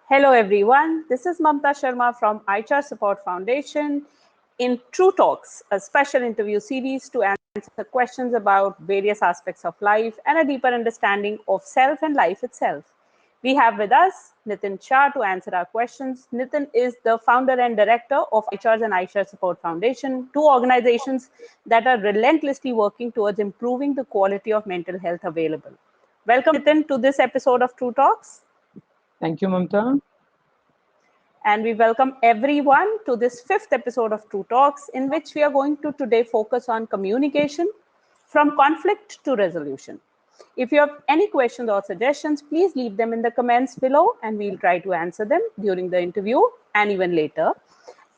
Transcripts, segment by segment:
Hello everyone, this is Mamta Sharma from ICHARS Support Foundation in True Talks, a special interview series to answer questions about various aspects of life and a deeper understanding of self and life itself. We have with us Nitin Shah to answer our questions. Nitin is the founder and director of ICHARS and ICHARS Support Foundation, two organizations that are relentlessly working towards improving the quality of mental health available. Welcome Nitin to this episode of True Talks. Thank you, Mamta. And we welcome everyone to this fifth episode of True Talks, in which we are going to today focus on communication from conflict to resolution. If you have any questions or suggestions, please leave them in the comments below and we'll try to answer them during the interview and even later.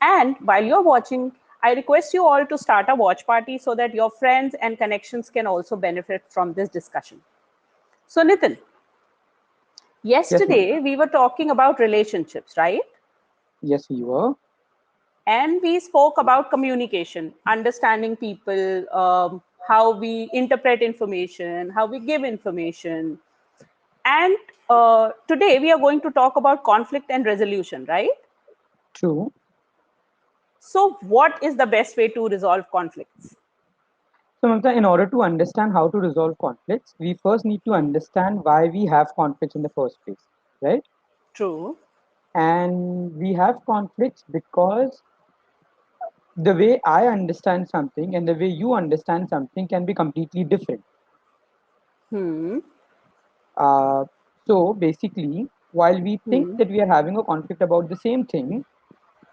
And while you're watching, I request you all to start a watch party so that your friends and connections can also benefit from this discussion. So, Nitin, Yes, yesterday Mamta. we were talking about relationships, right? Yes, we were. And we spoke about communication, understanding people, how we interpret information, how we give information. And today we are going to talk about conflict and resolution, right? True. So, what is the best way to resolve conflicts? So, Mamta, in order to understand how to resolve conflicts, we first need to understand why we have conflicts in the first place, right? True. And we have conflicts because the way I understand something and the way you understand something can be completely different. Hmm. Uh, so, basically, while we think Hmm. that we are having a conflict about the same thing,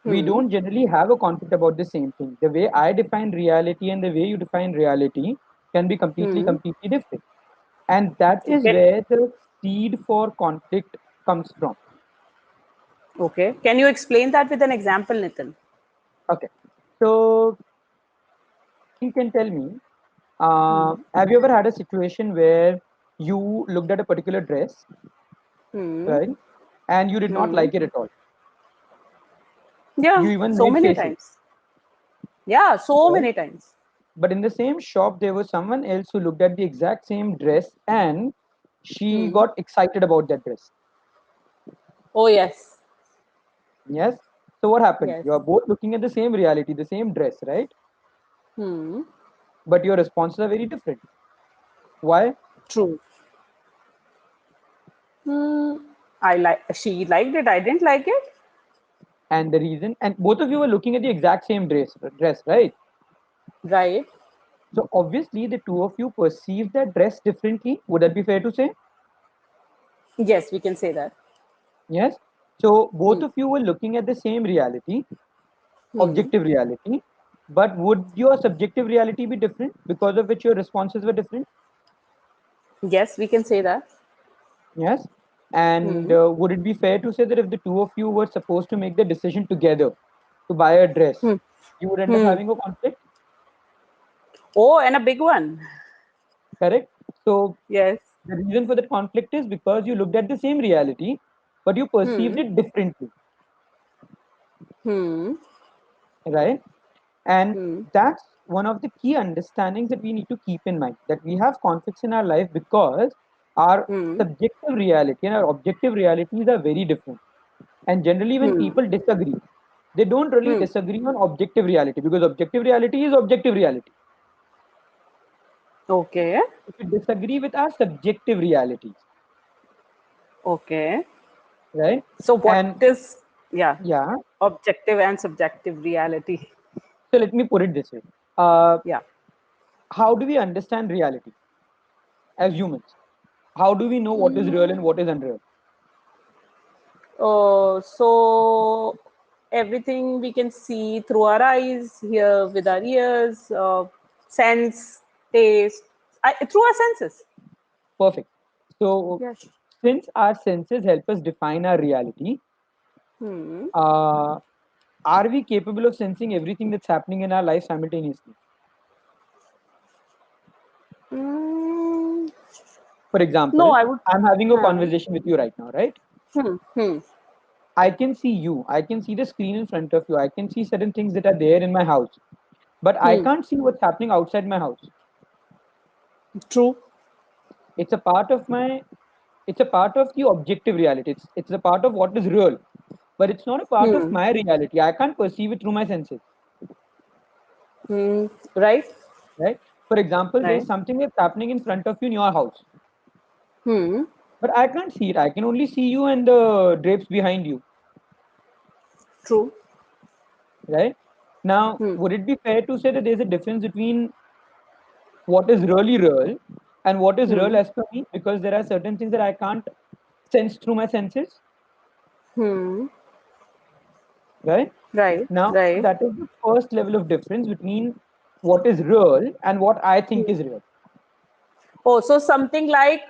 we Hmm. don't generally have a conflict about the same thing. The way I define reality and the way you define reality can be Hmm. completely different. And that is Okay. where the seed for conflict comes from. Okay. Can you explain that with an example, Nitin? Okay. So you can tell me, Hmm. have you ever had a situation where you looked at a particular dress, Hmm. right? And you did not Hmm. like it at all. Yeah. You even So made many faces, times. Yeah. So right? many times. But in the same shop, there was someone else who looked at the exact same dress and she Hmm. got excited about that dress. Oh, yes. Yes. So what happened? Yes. You are both looking at the same reality, the same dress, right? Hmm. But your responses are very different. Why? True. Hmm. I like. She liked it. I didn't like it. And the reason, and both of you were looking at the exact same dress, right? Right. So obviously, the two of you perceive that dress differently. Would that be fair to say? Yes, we can say that. Yes. So both Hmm. of you were looking at the same reality, Hmm. objective reality, but would your subjective reality be different because of which your responses were different? Yes, we can say that. Yes. And Hmm. would it be fair to say that if the two of you were supposed to make the decision together to buy a dress, Hmm. you would end up Hmm. having a conflict? Oh, and a big one. Correct. So Yes. the reason for that conflict is because you looked at the same reality, but you perceived Hmm. it differently, Hmm. right? And Hmm. that's one of the key understandings that we need to keep in mind, that we have conflicts in our life because our Hmm. subjective reality and our objective realities are very different. And generally, when Hmm. people disagree, they don't really Hmm. disagree on objective reality because objective reality is objective reality. Okay. We disagree with our subjective realities, Okay. right? So, what And is, yeah, yeah, objective and subjective reality? so let me put it this way. Uh, Yeah. how do we understand reality as humans? How do we know what is real and what is unreal? So everything we can see through our eyes, hear with our ears, sense, taste, through our senses. Perfect. So, Yes. since our senses help us define our reality, Hmm. uh, are we capable of sensing everything that's happening in our life simultaneously? Mm, For no, example, I would. I'm having a Huh. conversation with you right now, right? Hmm. Hmm. I can see you. I can see the screen in front of you. I can see certain things that are there in my house, but I Hmm. can't see what's happening outside my house. True. It's a part of my It's a part of the objective reality. It's a part of what is real, but it's not a part of Hmm. my reality. I can't perceive it through my senses, Hmm. Right. right? For example, there's Right. something that's happening in front of you in your house, Hmm. but I can't see it. I can only see you and the drapes behind you, True. right? Now, Hmm. would it be fair to say that there's a difference between what is really real and what is real Hmm. as per me? Because there are certain things that I can't sense through my senses, Hmm. right? Right. Now, Right. that is the first level of difference between what is real and what I think Hmm. is real. Oh, so something like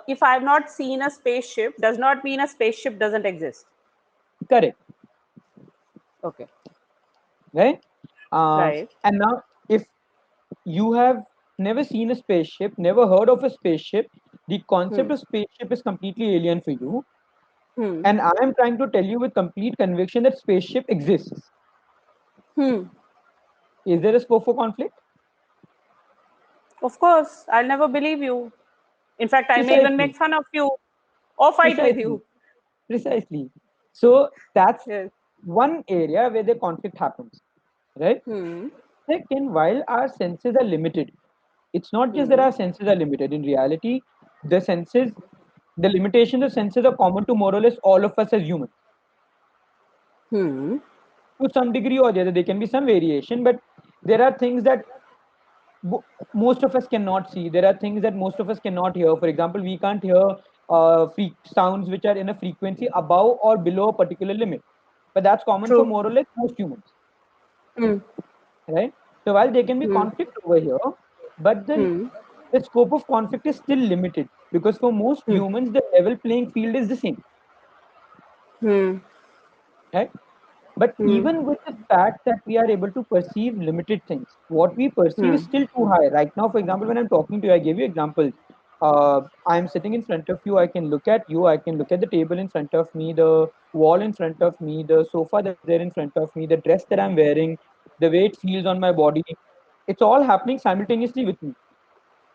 if I've not seen a spaceship, does not mean a spaceship doesn't exist. Correct, Okay. right? Right. And now, if you have never seen a spaceship, never heard of a spaceship, the Hmm. concept of spaceship is completely alien for you. Hmm. And I am trying to tell you with complete conviction that spaceship exists. Hmm. Is there a scope for conflict? Of course, I'll never believe you. In fact, I may even Precisely, make fun of you or fight with precisely, you. precisely. So that's Yes. one area where the conflict happens, right? Hmm. Second, while our senses are limited, it's not just that Hmm. our senses are limited. In reality, the senses, the limitations of senses are common to more or less all of us as humans. Hmm. To some degree or the other, there can be some variation, but there are things that most of us cannot see. There are things that most of us cannot hear. For example, we can't hear sounds which are in a frequency above or below a particular limit. But that's common for True. more or less most humans, Hmm. right? So while there can be Hmm. conflict over here, but Hmm. the scope of conflict is still limited because for most Hmm. humans, the level playing field is the same, Hmm. right? But Hmm. even with the fact that we are able to perceive limited things, what we perceive is Hmm. still too high. Right now, for example, when I'm talking to you, I gave you examples. I'm sitting in front of you, I can look at you, I can look at the table in front of me, the wall in front of me, the sofa that's there in front of me, the dress that I'm wearing, the way it feels on my body. It's all happening simultaneously with me.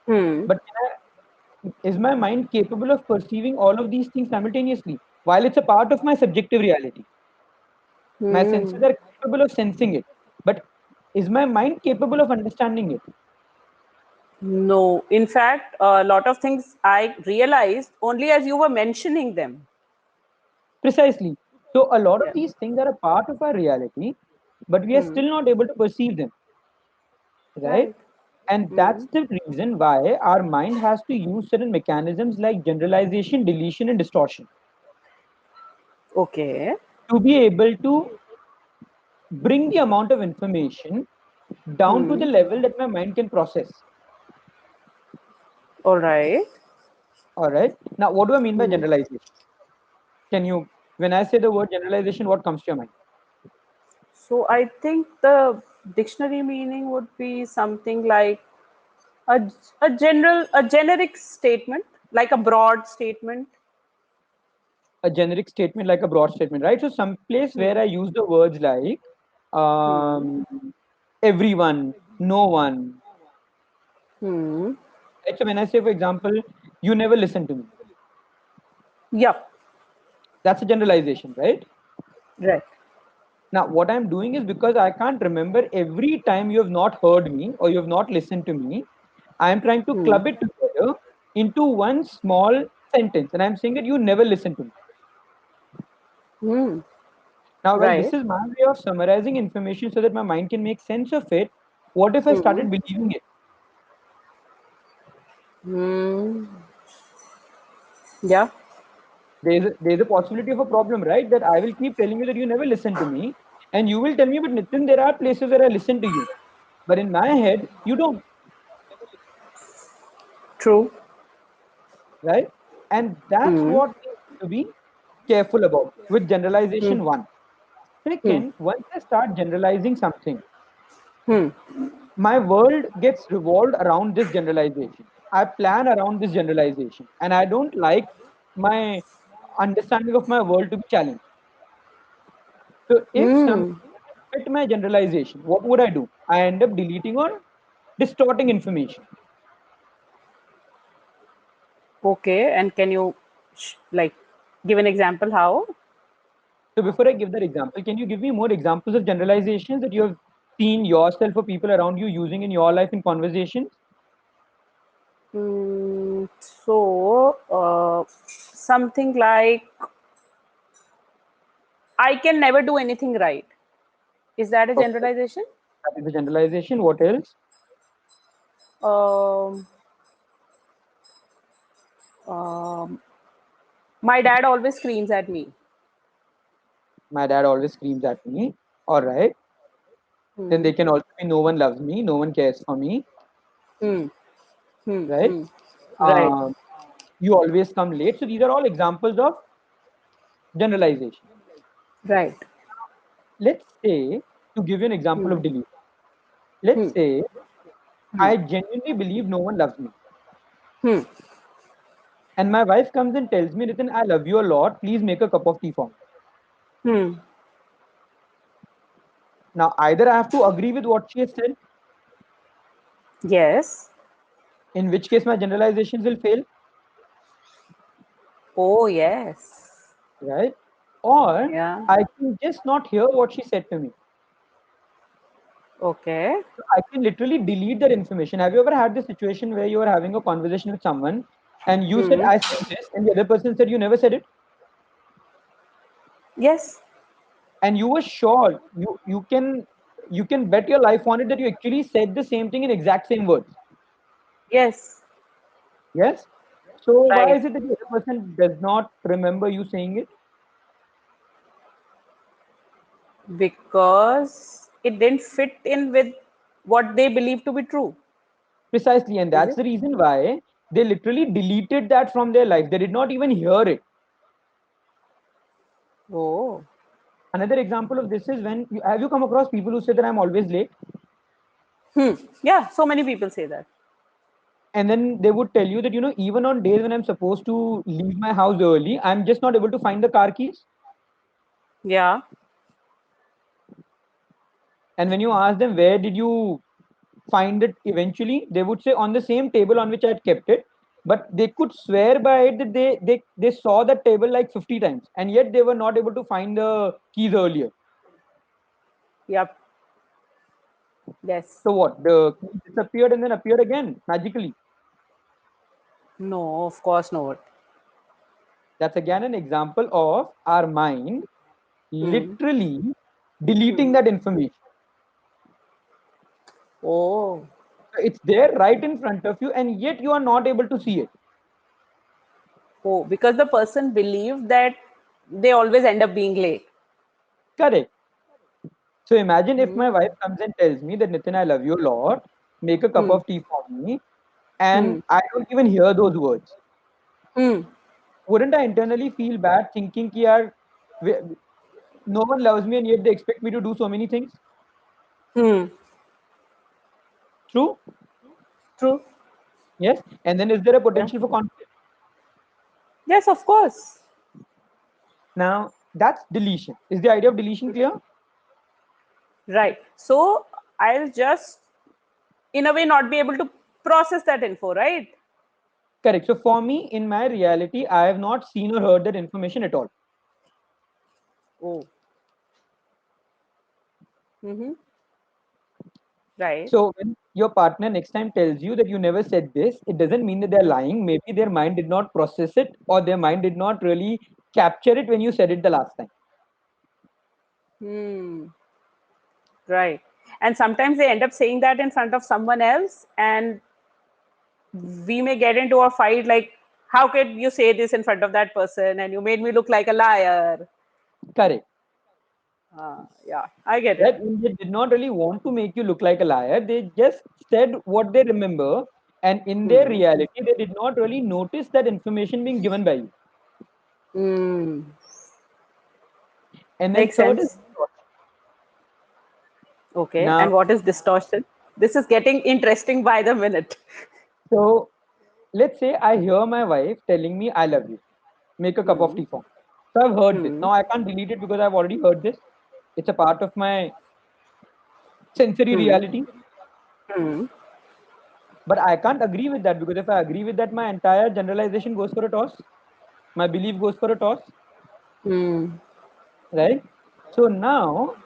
Hmm. But is my mind capable of perceiving all of these things simultaneously? While it's a part of my subjective reality, my senses Hmm. are capable of sensing it. But is my mind capable of understanding it? No. In fact, a lot of things I realized only as you were mentioning them. Precisely. So, a lot of Yeah. these things are a part of our reality, but we are Hmm. still not able to perceive them, right? Right. And Hmm. that's the reason why our mind has to use certain mechanisms like generalization, deletion, and distortion Okay. to be able to bring the amount of information down to the Hmm. level that my mind can process. All right. All right. Now, what do I mean by Hmm. generalization? Can you, when I say the word generalization, what comes to your mind? So I think the dictionary meaning would be something like a generic statement, like a broad statement. A generic statement like a broad statement, right? So, some place where Hmm. I use the words like Hmm. um, everyone, no one. Hmm. Right? So, when I say, for example, you never listen to me, Yep. that's a generalization, right? Right. Now, what I'm doing is because I can't remember every time you have not heard me or you have not listened to me, I am trying to Hmm. club it together into one small sentence. And I'm saying that you never listen to me. Hmm. Now, well, this Right. is my way of summarizing information so that my mind can make sense of it. What if I Hmm. started believing it? Hmm. Yeah. There's a possibility of a problem, right? That I will keep telling you that you never listen to me, and you will tell me, but Nitin, there are places where I listen to you. But in my head, you don't, True. right? And that's Hmm. what we have to be careful about with Hmm. generalization one. Hmm. Second, once I start generalizing something, Hmm. my world gets revolved around this generalization. I plan around this generalization, and I don't like my understanding of my world to be challenged. So if something Hmm. doesn't fit my generalization, what would I do? I end up deleting or distorting information. Okay. And can you Like, give an example how? So before I give that example, can you give me more examples of generalizations that you have seen yourself or people around you using in your life in conversations? Something like, I can never do anything right. Is that a Okay, generalization? that is a generalization. What else? Um, um, my dad always screams at me. My dad always screams at me. All right. Then Hmm. they can also be no one loves me, no one cares for me, Hmm. Hmm. right? Hmm. Right. Um, you always come late. So these are all examples of generalization. Right. Let's say, to give you an example Hmm. of delusion, let's Hmm. say Hmm. I genuinely believe no one loves me. Hmm. And my wife comes and tells me, Nitin, I love you a lot. Please make a cup of tea for me. Hmm. Now, either I have to agree with what she has said, Yes. in which case my generalizations will fail, Oh, yes. right? Or Yeah. I can just not hear what she said to me. Okay. I can literally delete that information. Have you ever had this situation where you are having a conversation with someone and you said, Hmm. I said this, and the other person said, you never said it? Yes. And you were sure, you can bet your life on it that you actually said the same thing in exact same words. Yes. Yes? So why Right. is it that the other person does not remember you saying it? Because it didn't fit in with what they believe to be true. Precisely, and Is that's it? the reason why they literally deleted that from their life. They did not even hear it. Oh. Another example of this is when have you come across people who say that I'm always late, Hmm. Yeah. So many people say that. and then they would tell you that even on days when I'm supposed to leave my house early, I'm just not able to find the car keys. Yeah. And when you ask them where did you find it eventually, they would say on the same table on which I had kept it. But they could swear by it that they saw that table like 50 times, and yet they were not able to find the keys earlier. Yep. Yes. So what? The key disappeared and then appeared again magically. No, of course not. That's again an example of our mind Hmm. literally deleting Hmm. that information. Oh. So it's there right in front of you, and yet you are not able to see it. Oh, because the person believed that they always end up being late. Correct. So imagine if my wife Hmm. comes and tells me that Nitin, I love you a lot, make a cup Hmm. of tea for me, and Hmm. I don't even hear those words. Hmm. Wouldn't I internally feel bad thinking ki yaar, no one loves me and yet they expect me to do so many things? Hmm. True? True. Yes. And then is there a Yeah. potential for conflict? Yes, of course. Now, that's deletion. Is the idea of deletion clear? Right. So I'll just, in a way, not be able to process that info, right? Correct. So for me, in my reality, I have not seen or heard that information at all. Oh. Mm-hmm. Right. So when your partner next time tells you that you never said this, it doesn't mean that they're lying. Maybe their mind did not process it, or their mind did not really capture it when you said it the last time. Hmm. Right. And sometimes they end up saying that in front of someone else, and we may get into a fight like, how could you say this in front of that person? And you made me look like a liar. Correct. Yeah, I get it. Right? And they did not really want to make you look like a liar. They just said what they remember, and in their Hmm. reality, they did not really notice that information being given by you. Hmm. And then Makes third is sense. Okay. now. And what is distortion? This is getting interesting by the minute. So let's say I hear my wife telling me I love you. Make a cup of Hmm. tea for me. So I've heard this. Hmm. Now I can't delete it because I've already heard this. It's a part of my sensory Hmm. reality. Hmm. But I can't agree with that because if I agree with that, my entire generalization goes for a toss. My belief goes for a toss, Hmm. right? So now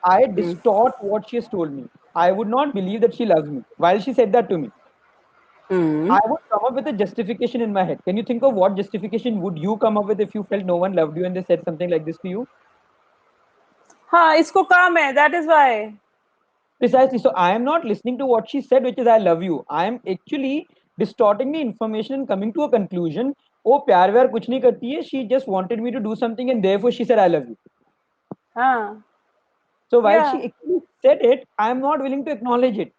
I Hmm. distort what she has told me. I would not believe that she loves me while she said that to me. Hmm. I would come up with a justification in my head. Can you think of what justification would you come up with if you felt no one loved you and they said something like this to you? हाँ इसको काम है, that is why. Precisely. So I am not listening to what she said, which is I love you. I am actually distorting the information and coming to a conclusion. Oh, प्यार व्यार कुछ नहीं करती है. She just wanted me to do something and therefore she said I love you. हाँ. So while Yeah. she actually said it, I am not willing to acknowledge it.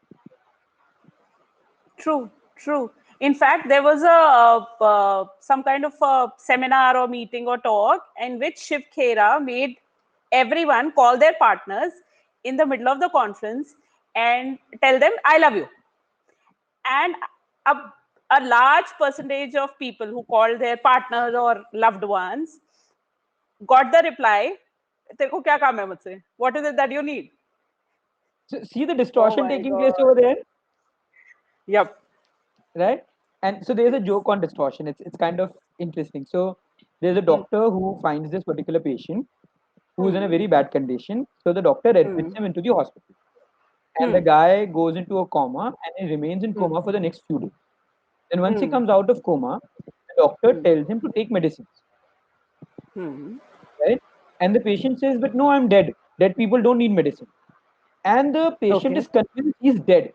True, true. In fact, there was some kind of a seminar or meeting or talk in which Shiv Khera made everyone call their partners in the middle of the conference and tell them, I love you. And a, a large percentage of people who called their partners or loved ones got the reply, तेरे को क्या काम है मुझसे? What is it that you need? So see the Oh distortion my taking place God. over there, Yep. right? And so there's a joke on distortion. It's kind of interesting. So there's a Hmm. doctor who finds this particular patient who is in a Hmm. very bad condition. So the doctor admits Hmm. him into the hospital. And the Hmm. guy goes into a coma and he remains in Hmm. coma for the next few days. Then once he Hmm. comes out of coma, the doctor Hmm. tells him to take medicines, Hmm. right? And the patient says, "But no, I'm dead. Dead people don't need medicine." And the patient Okay. is convinced he's dead.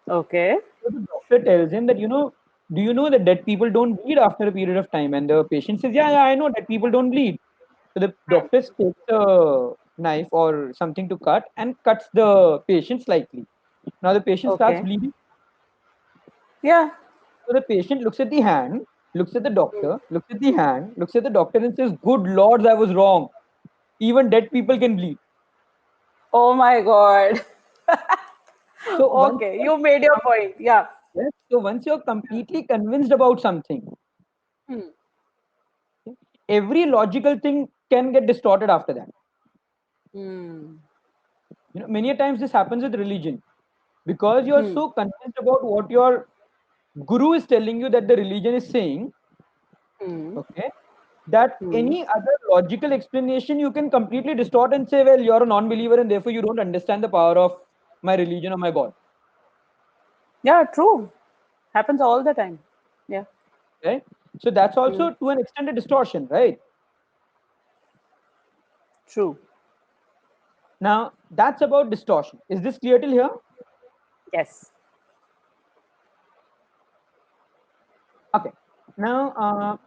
Okay. So the doctor tells him that, do you know that dead people don't bleed after a period of time? And the patient says, yeah, I know dead people don't bleed. So the doctor takes a knife or something to cut and cuts the patient slightly. Now the patient starts Okay. bleeding. Yeah. So the patient looks at the hand, looks at the doctor, looks at the hand, looks at the doctor and says, good lords, I was wrong. Even dead people can bleed. Oh my God. So once Okay. You made your point. Yeah. yes, so once you're completely convinced about something, Hmm. every logical thing can get distorted after that. Hmm. Many a times this happens with religion because you're Hmm. so convinced about what your guru is telling you that the religion is saying, Hmm. okay, that Hmm. any other logical explanation you can completely distort and say, well, you're a non-believer and therefore you don't understand the power of my religion or my God, Yeah. True. Happens all the time. Yeah. right? So that's Hmm. also to an extent a distortion, right? True. Now that's about distortion. Is this clear till here? Yes. Okay. Now,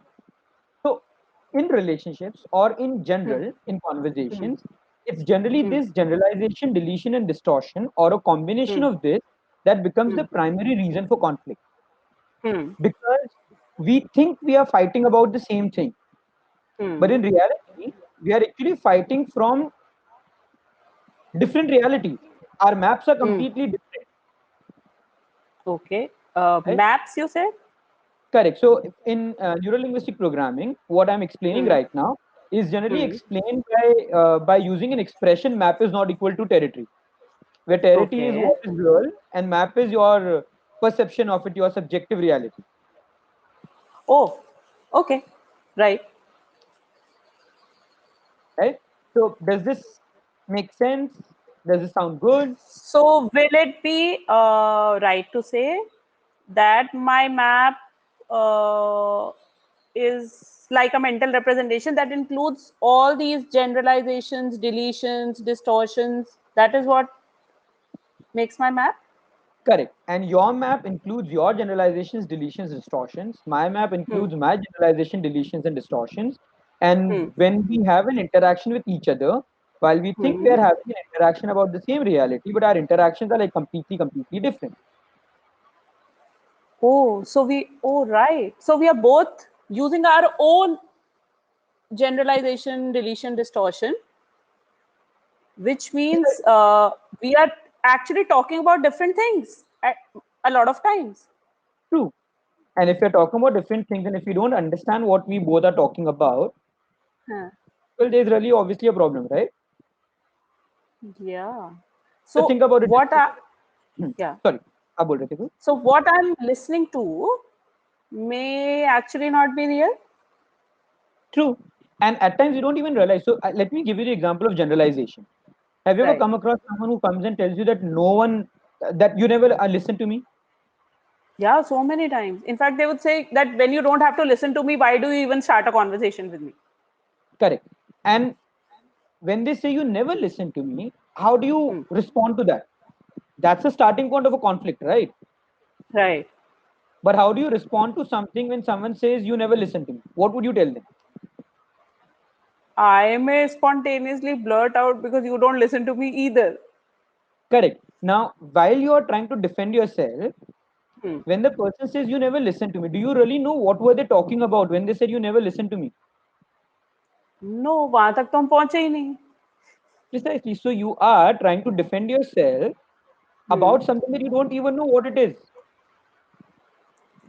so in relationships or in Hmm. general, in Hmm. conversations, it's generally Hmm. this generalization, deletion, and distortion, or a combination Hmm. of this that becomes Hmm. the primary reason for conflict. Hmm. Because we think we are fighting about the same thing, but Hmm. in reality, we are actually fighting from different realities. Our maps are Hmm. completely different, Okay. right? Maps, you said? Correct. So in neurolinguistic programming, what I'm explaining Hmm. right now is generally Hmm. explained by using an expression map is not equal to territory, where territory is Okay. what is real and map is your perception of it, your subjective reality, Oh. Okay. Right. right? So does this make sense? Does this sound good? So, will it be right to say that my map uh, is like a mental representation that includes all these generalizations, deletions, distortions? That is what makes my map? Correct. And your map includes your generalizations, deletions, distortions. My map Hmm. includes my generalization, deletions, and distortions. And Hmm. when we have an interaction with each other, while we think we Hmm. are having an interaction about the same reality, but our interactions are like completely different. Oh, right. So, we are both using our own generalization, deletion, distortion, which means we are actually talking about different things at a lot of times. True. And if you're talking about different things, and if you don't understand what we both are talking about, Huh. well, there's really obviously a problem, right? Yeah. So So think about it this what way. I yeah. Sorry, आप बोल रहे थे कुछ? So what I'm listening to may actually not be real. True. And at times you don't even realize. So let me give you the example of generalization. Have you ever Right. come across someone who comes and tells you that no one, that you never listen to me? Yeah, so many times. In fact, they would say that when you don't have to listen to me, why do you even start a conversation with me? Correct. And when they say you never listen to me, how do you Hmm. respond to that? That's a starting point of a conflict, right? Right. But how do you respond to something when someone says you never listen to me? What would you tell them? I may spontaneously blurt out because you don't listen to me either. Correct. Now, while you are trying to defend yourself, Hmm. when the person says you never listen to me, do you really know what were they talking about when they said you never listen to me? No, वहां तक तो हम पहुंचे ही नहीं. Precisely. So you are trying to defend yourself Hmm. about something that you don't even know what it is.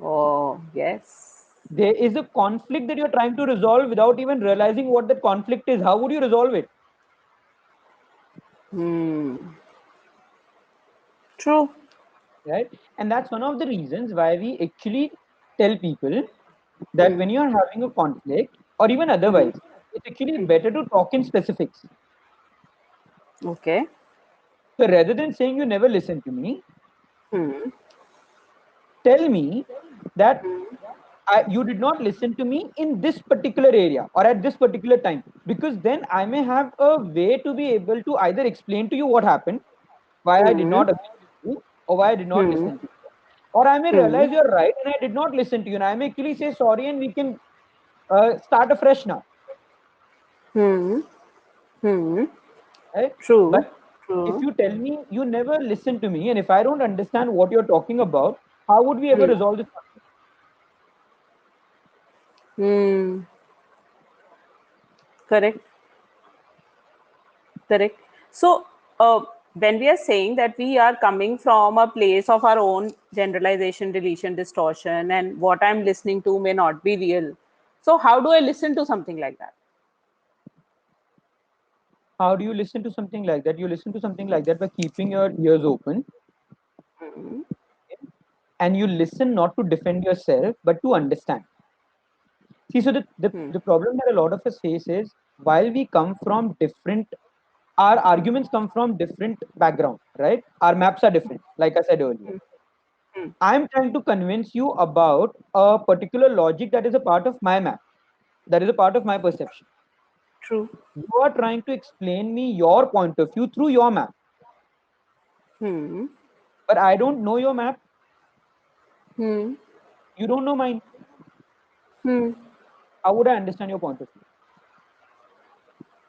Oh, yes. There is a conflict that you're trying to resolve without even realizing what that conflict is. How would you resolve it? Hmm. True. Right? And that's one of the reasons why we actually tell people that Hmm. when you're having a conflict or even Hmm. otherwise, it's actually Hmm. better to talk in specifics. Okay. So rather than saying you never listen to me, Hmm. tell me that you did not listen to me in this particular area or at this particular time, because then I may have a way to be able to either explain to you what happened, why I did Hmm. not agree with you, or why I did not Hmm. listen to you. Or I may Hmm. realize you're right and I did not listen to you, and I may actually say sorry and we can start afresh now, Hmm. Hmm. right? True. But if True. you tell me you never listen to me, and if I don't understand what you're talking about, how would we ever Hmm. resolve this conflict? Hmm. Correct. Correct. So, when we are saying that we are coming from a place of our own generalization, deletion, distortion, and what I'm listening to may not be real. So, how do I listen to something like that? How do you listen to something like that? You listen to something like that by keeping your ears open, Hmm. and you listen not to defend yourself but to understand. See, so Hmm. the problem that a lot of us face is, while we come from different, our arguments come from different background, right? Our maps are different, like I said earlier. Hmm. I'm trying to convince you about a particular logic that is a part of my map, that is a part of my perception. True. You are trying to explain me your point of view through your map, Hmm. but I don't know your map, Hmm. you don't know mine. Hmm. How would I understand your point of view?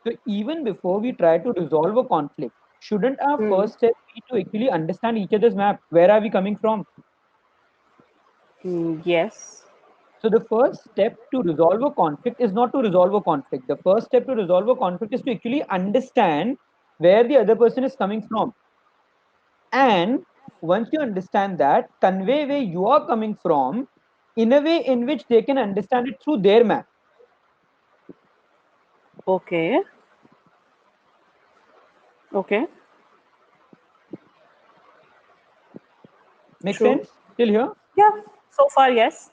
So even before we try to resolve a conflict, shouldn't our Hmm. first step be to actually understand each other's map? Where are we coming from? Hmm. Yes. So the first step to resolve a conflict is not to resolve a conflict. The first step to resolve a conflict is to actually understand where the other person is coming from. And once you understand that, convey where you are coming from in a way in which they can understand it through their map. Okay. Okay. Make True. sense? Till here? Yeah. So far, yes.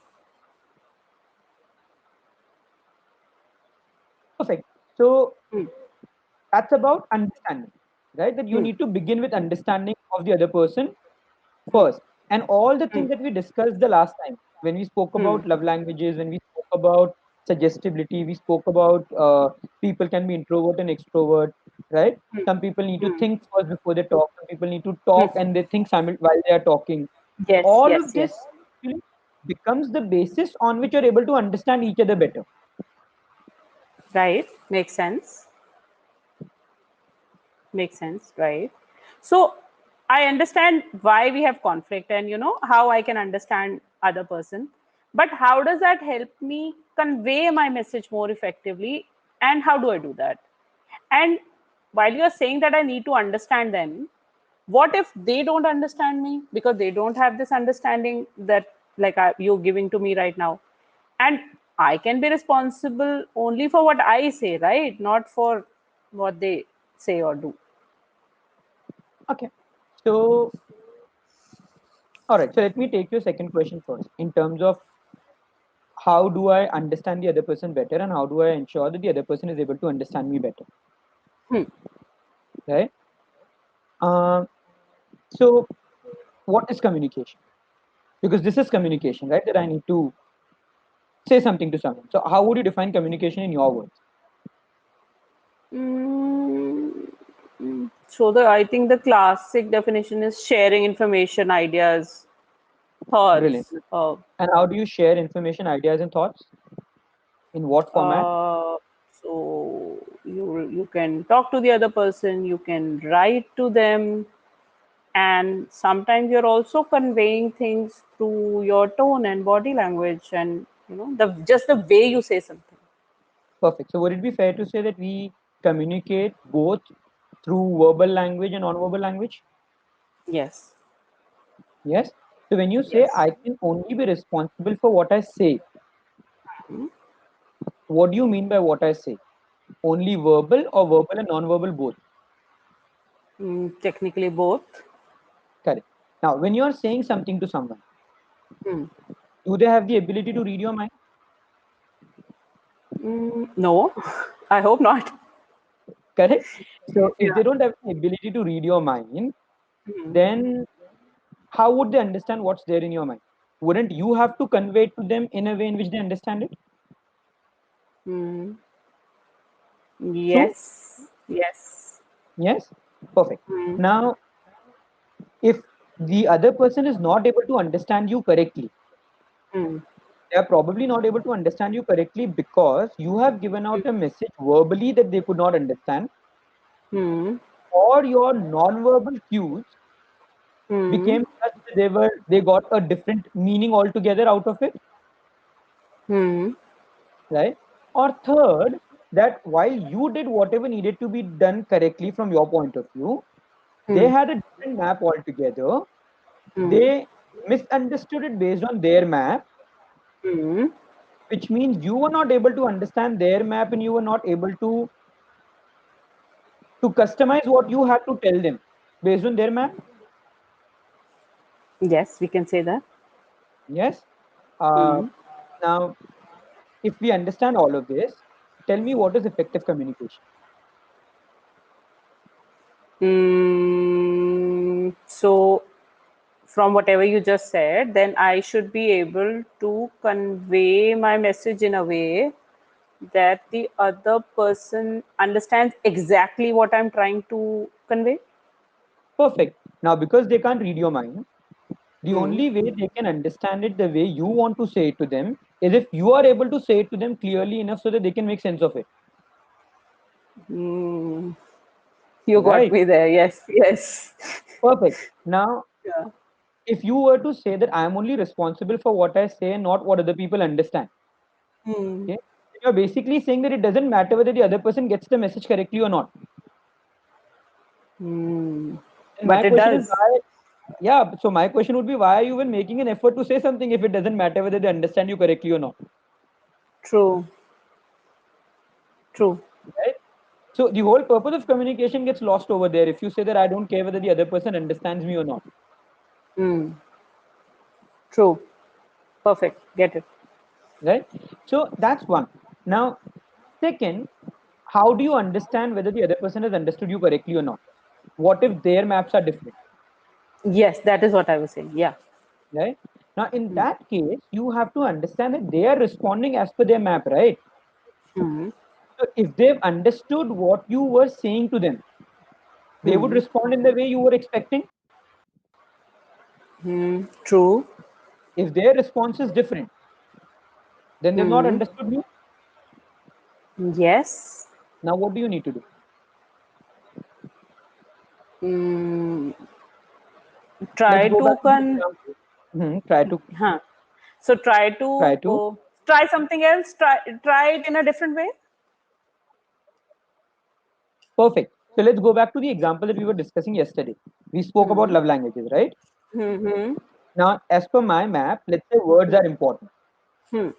Perfect. So Hmm. that's about understanding, right? That you Hmm. need to begin with understanding of the other person Hmm. first. And all the Hmm. things that we discussed the last time, when we spoke Hmm. about love languages, when we spoke about suggestibility, we spoke about people can be introvert and extrovert, right? Hmm. Some people need to Hmm. think first before they talk. Some people need to Hmm. talk and they think while they are talking. Yes. All Yes. of Yes. this actually becomes the basis on which you're able to understand each other better. Right. Makes sense. Makes sense. Right. So I understand why we have conflict and how I can understand other person. But how does that help me convey my message more effectively? And how do I do that? And while you're saying that I need to understand them, what if they don't understand me because they don't have this understanding that you're giving to me right now? And I can be responsible only for what I say, right? Not for what they say or do. Okay. So, all right. So let me take your second question first in terms of how do I understand the other person better, and how do I ensure that the other person is able to understand me better, Hmm. right? Um, so, what is communication? Because this is communication, right? That I need to say something to someone. So, how would you define communication in your words? Mm, so I think the classic definition is sharing information, ideas, Brilliant. thoughts. And how do you share information, ideas, and thoughts? In what format? Uh, so you can talk to the other person, you can write to them, and sometimes you're also conveying things through your tone and body language, and the just the way you say something. Perfect. So, would it be fair to say that we communicate both through verbal language and non-verbal language? Yes. Yes. So, when you say Yes. I can only be responsible for what I say, what do you mean by what I say? Only verbal or verbal and non-verbal both? Technically both. Correct. Now, when you are saying something to someone, Hmm. do they have the ability to read your mind? No, I hope not. Correct. So, if Yeah. they don't have the ability to read your mind, Hmm. then how would they understand what's there in your mind? Wouldn't you have to convey it to them in a way in which they understand it? Hmm. True? Yes. Yes. Yes? Perfect. Hmm. Now, if the other person is not able to understand you correctly, Hmm. they are probably not able to understand you correctly because you have given out a message verbally that they could not understand, Hmm. or your non-verbal cues Hmm. became such that they got a different meaning altogether out of it, Hmm. right? Or third, that while you did whatever needed to be done correctly from your point of view, they Hmm. had a different map altogether. Hmm. They misunderstood it based on their map, Hmm. which means you were not able to understand their map and you were not able to customize what you had to tell them based on their map. Yes, we can say that. Yes. uh, Hmm. Now, if we understand all of this, tell me what is effective communication. So, from whatever you just said, then I should be able to convey my message in a way that the other person understands exactly what I'm trying to convey. Perfect. Now, because they can't read your mind, the Hmm. only way they can understand it the way you want to say it to them is if you are able to say it to them clearly enough so that they can make sense of it. Hmm. You got Right? me there. Yes. Yes. Perfect. Now, Yeah. if you were to say that I am only responsible for what I say and not what other people understand, Hmm. okay, then you're basically saying that it doesn't matter whether the other person gets the message correctly or not. Hmm. And my But it question is does. why, yeah, so my question would be why are you even making an effort to say something if it doesn't matter whether they understand you correctly or not? True. True. Right? So the whole purpose of communication gets lost over there if you say that I don't care whether the other person understands me or not. Hmm. True. Perfect. Get it. Right? So that's one. Now, second, how do you understand whether the other person has understood you correctly or not? What if their maps are different? Yes, that is what I was saying. Yeah. Right? Now, in that case, you have to understand that they are responding as per their map, right? Hmm. So, if they've understood what you were saying to them, they would Hmm. respond in the way you were expecting. Hmm. True. If their response is different, then they've not Hmm. understood you. Yes. Now, what do you need to do? Hmm. Let's Try go to back to the example. Try to huh. So try to try something else. Try it in a different way. perfect. So let's go back to the example that we were discussing yesterday. We spoke about Hmm. love languages, right? Hmm. Now, as per my map, let's say words are important. Hmm.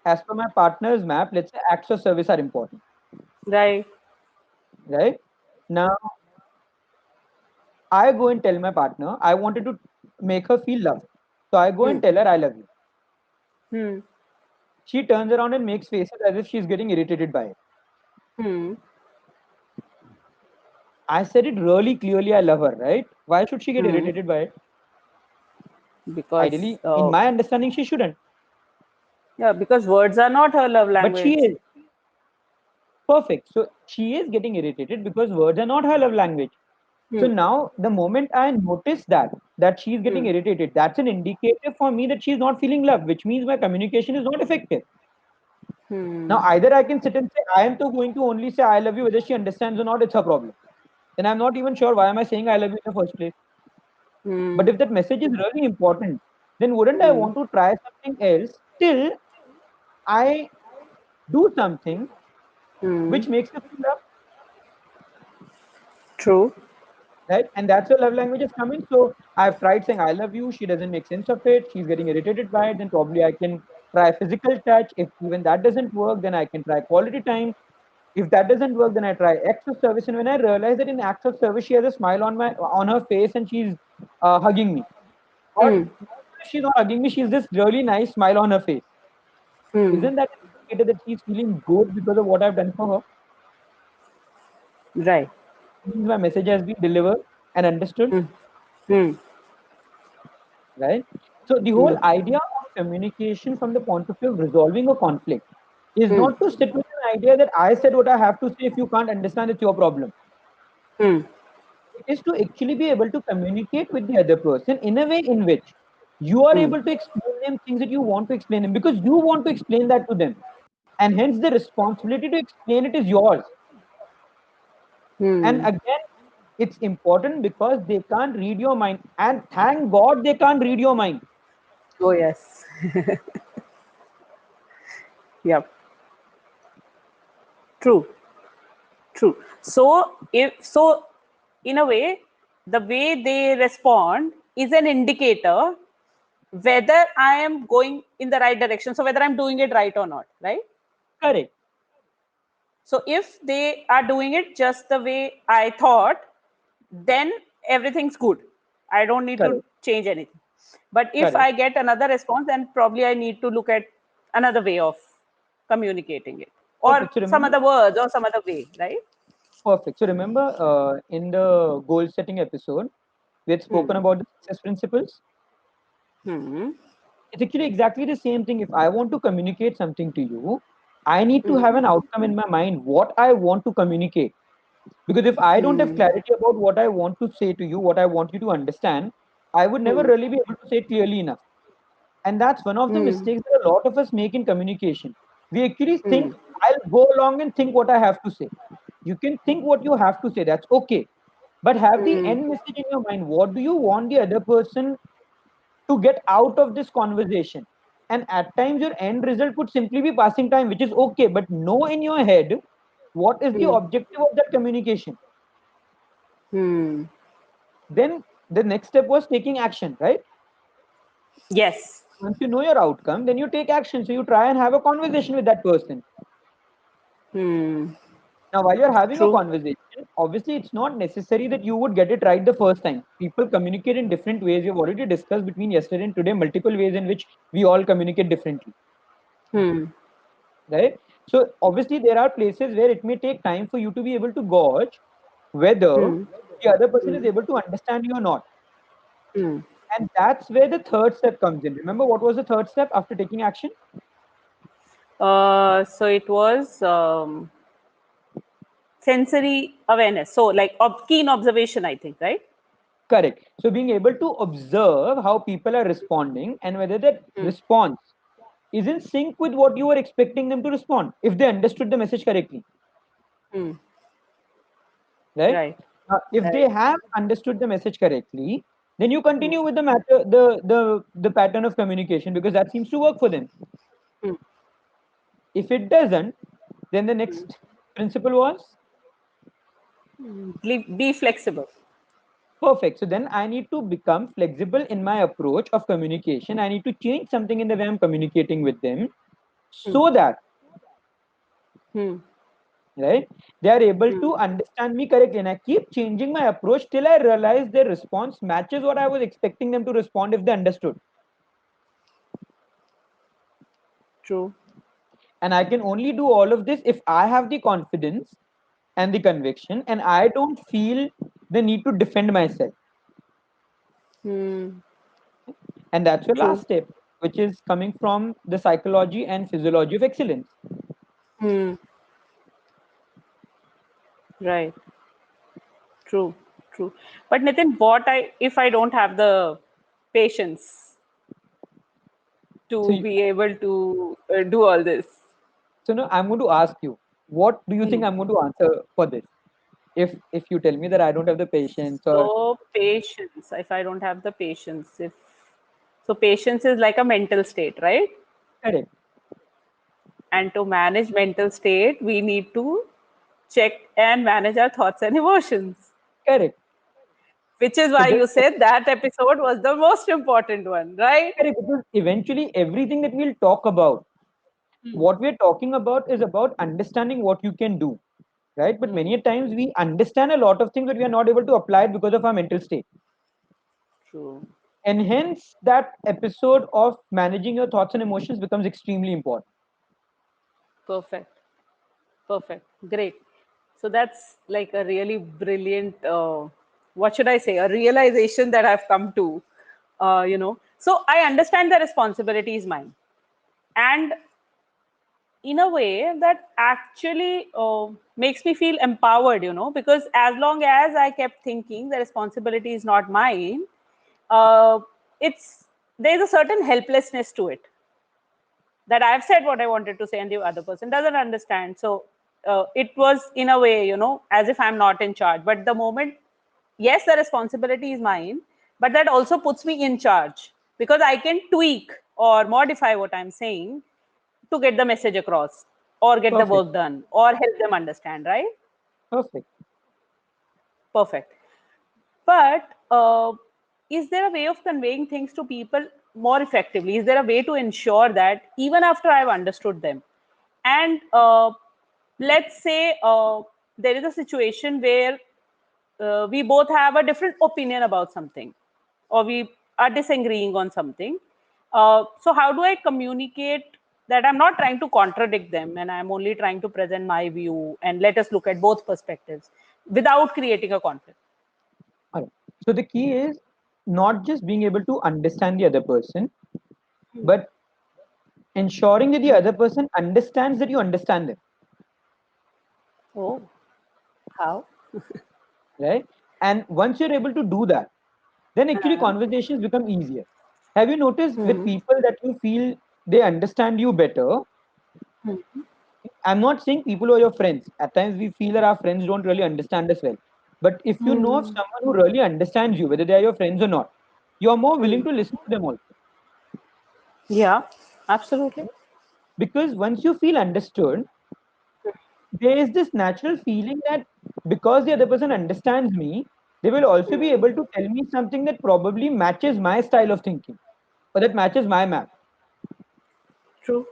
As per my partner's map, let's say acts of service are important, Right. right? Now, I go and tell my partner I wanted to make her feel loved. So I go Hmm. and tell her I love you. Hmm. she turns around and makes faces as if she's getting irritated by it. Hmm. I said it really clearly, I love her, right? Why should she get Hmm. irritated by it? Because Ideally, in my understanding, she shouldn't. yeah, because words are not her love But she language. is. Perfect. So she is getting irritated because words are not her love language. So Hmm. now the moment I notice that she's getting Hmm. irritated, that's an indicator for me that she's not feeling love, which means my communication is not effective. Now Hmm. either I can sit and say I am to going to only say I love you, whether she understands or not, it's her problem. Then I'm not even sure why am I saying I love you in the first place. But Hmm. if that message is really important, then wouldn't I Hmm. want to try something else till I do something Hmm. which makes her feel love, True. right? And that's where love languages come in. So I've tried saying I love you. She doesn't make sense of it. She's getting irritated by it. Then probably I can try physical touch. If even that doesn't work, then I can try quality time. If that doesn't work, then I try acts of service. And when I realize that in acts of service she has a smile on her face and she's hugging me, or Hmm. if she's not hugging me, she's this really nice smile on her face. Hmm. Isn't that an indicator that she's feeling good because of what I've done for her? Right. Means my message has been delivered and understood, Hmm. Hmm. right? So the whole Hmm. idea of communication from the point of view of resolving a conflict is Hmm. not to sit with an idea that I said what I have to say. If you can't understand, it's your problem. Hmm. It is to actually be able to communicate with the other person in a way in which you are Hmm. able to explain them things that you want to explain them because you want to explain that to them. And hence the responsibility to explain it is yours. And Hmm. again, it's important because they can't read your mind. And thank God they can't read your mind. Oh yes. Yep. True. True. So if so, in a way, the way they respond is an indicator whether I am going in the right direction. So whether I'm doing it right or not, right? Correct. So if they are doing it just the way I thought, then everything's good. I don't need to Correct. change anything. But if Correct. I get another response, then probably I need to look at another way of communicating it, or Perfect. So some remember, other words, or some other way, right? perfect. So remember, in the goal setting episode, we had spoken Hmm. about the success principles. Hmm. It's actually exactly the same thing. If I want to communicate something to you, I need to have Hmm. an outcome in my mind, what I want to communicate. Because if I don't have Hmm. clarity about what I want to say to you, what I want you to understand, I would never Hmm. really be able to say it clearly enough. And that's one of the Hmm. mistakes that a lot of us make in communication. We actually Hmm. think, I'll go along and think what I have to say. You can think what you have to say, that's okay. But have the Hmm. end message in your mind. What do you want the other person to get out of this conversation? And at times, your end result could simply be passing time, which is okay. But know in your head what is the Hmm. objective of that communication. Hmm. Then the next step was taking action, right? Yes. Once you know your outcome, then you take action. So you try and have a conversation with that person. Hmm. Now, while you're having a True. conversation, obviously it's not necessary that you would get it right the first time. People communicate in different ways. We've already discussed between yesterday and today multiple ways in which we all communicate differently, Hmm. right? So obviously there are places where it may take time for you to be able to gauge whether Hmm. the other person is Hmm. able to understand you or not. Hmm. And that's where the third step comes in. Remember what was the third step after taking action? So it was sensory awareness. So like keen observation, I think, right? Correct. So being able to observe how people are responding and whether that Hmm. response is in sync with what you were expecting them to respond, if they understood the message correctly, Hmm. right? Right. If Right. they have understood the message correctly, then you Hmm. continue with the matter, the pattern of communication because that seems to work for them. Hmm. If it doesn't, then the Hmm. next principle was Be flexible. perfect. So then I need to become flexible in my approach of communication. I need to change something in the way I'm communicating with them Hmm. so that Hmm. right they are able Hmm. to understand me correctly, and I keep changing my approach till I realize their response matches what I was expecting them to respond if they understood. True. And I can only do all of this if I have the confidence and the conviction, and I don't feel the need to defend myself. Hmm. And that's your last True. step, which is coming from the psychology and physiology of excellence. Hmm. Right. True. True. But Nitin, what if I don't have the patience So, to be able to do all this? so now I'm going to ask you, what do you think Hmm. I'm going to answer for this? If you tell me that I don't have the patience, or So patience, if I don't have the patience, if so patience is like a mental state, right? correct, And to manage mental state, we need to check and manage our thoughts and emotions. correct. Which is So why this you said that episode was the most important one, right? correct, because eventually everything that we'll talk about, Hmm. what we're talking about is about understanding what you can do, right? But Hmm. many a times we understand a lot of things, but we are not able to apply it because of our mental state. True. And hence that episode of managing your thoughts and emotions becomes extremely important. Perfect. Perfect. Great. So that's like a really brilliant, what should I say, a realization that I've come to, So I understand the responsibility is mine. And in a way that actually makes me feel empowered, because as long as I kept thinking the responsibility is not mine, uh, it's there's a certain helplessness to it, that I've said what I wanted to say and the other person doesn't understand. So it was in a way, as if I'm not in charge. But the moment, yes, the responsibility is mine, but that also puts me in charge, because I can tweak or modify what I'm saying to get the message across or get the Perfect, work done or help them understand, right? perfect. Perfect. But is there a way of conveying things to people more effectively? Is there a way to ensure that even after I've understood them, and let's say there is a situation where we both have a different opinion about something, or we are disagreeing on something. So, how do I communicate that I'm not trying to contradict them and I'm only trying to present my view and let us look at both perspectives without creating a conflict? All right. So the key is not just being able to understand the other person, but ensuring that the other person understands that you understand them, Oh, how? right? And once you're able to do that, then actually Uh, conversations become easier. Have you noticed with hmm, people that you feel they understand you better? I'm not saying people who are your friends. At times we feel that our friends don't really understand us well. But if you know of hmm, someone who really understands you, whether they are your friends or not, you are more hmm. willing to listen to them also. Yeah, absolutely. Because once you feel understood, there is this natural feeling that because the other person understands me, they will also be able to tell me something that probably matches my style of thinking or that matches my map. True.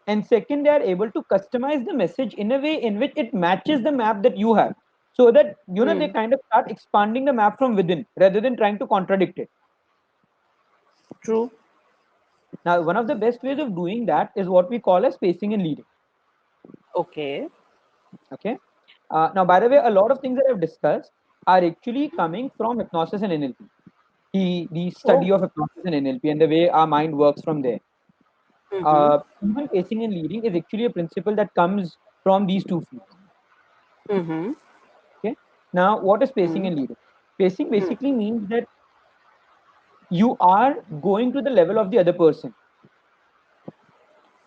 And second, they are able to customize the message in a way in which it matches the map that you have, so that they Hmm. kind of start expanding the map from within rather than trying to contradict it. True. Now, one of the best ways of doing that is what we call as spacing and leading. Okay. Okay. Now, by the way, a lot of things that I've discussed are actually coming from hypnosis and NLP, the study Oh. of hypnosis and NLP, and the way our mind works from there. Mm-hmm. Even pacing and leading is actually a principle that comes from these two fields. Mm-hmm. Okay. Now, what is pacing Mm-hmm. and leading? Pacing basically means that you are going to the level of the other person